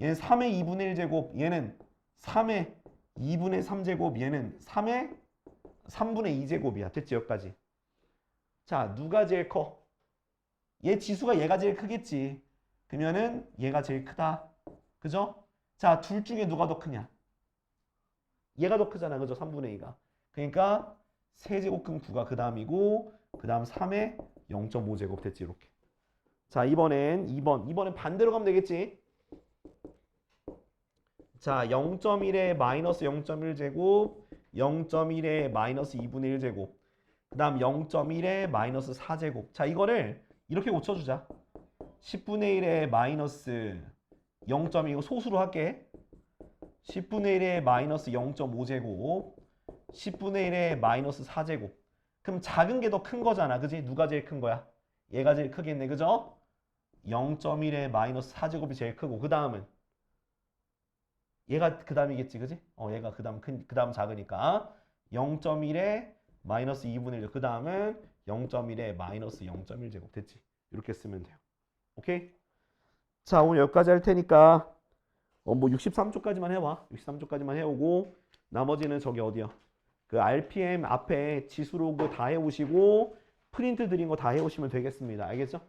얘는 3의 2분의 1제곱, 얘는 3의 2분의 3제곱, 얘는 3의 3분의 2제곱이야. 됐지? 여기까지. 자, 누가 제일 커? 얘 지수가 얘가 제일 크겠지. 그러면은 얘가 제일 크다. 그죠? 자, 둘 중에 누가 더 크냐? 얘가 더 크잖아. 그죠? 3분의 2가. 그러니까 세제곱근 9가 그 다음이고, 그 다음 3의 0.5제곱 됐지. 이렇게. 자, 이번엔 반대로 가면 되겠지. 자, 0.1에 마이너스 0.1제곱, 0.1에 마이너스 2분의 1제곱, 그 다음 0.1에 마이너스 4제곱. 자, 이거를 이렇게 고쳐주자. 10분의 1에 마이너스 0.2, 소수로 할게. 10분의 1에 마이너스 0.5제곱, 10분의 1에 마이너스 4제곱. 그럼 작은 게 더 큰 거잖아. 그지? 누가 제일 큰 거야? 얘가 제일 크겠네. 그죠? 0.1에 마이너스 4제곱이 제일 크고, 그 다음은 얘가 그 다음이겠지. 그지? 얘가 그 다음 작으니까 0.1에 마이너스 2분의 1, 그 다음은 0.1에 마이너스 0.1제곱 됐지. 이렇게 쓰면 돼요. 오케이? 자, 오늘 여기까지 할 테니까 뭐 63초까지만 해와. 63초까지만 해오고 나머지는 저기 어디야? 그 RPM 앞에 지수로그 다 해오시고 프린트 드린 거 다 해오시면 되겠습니다. 알겠죠?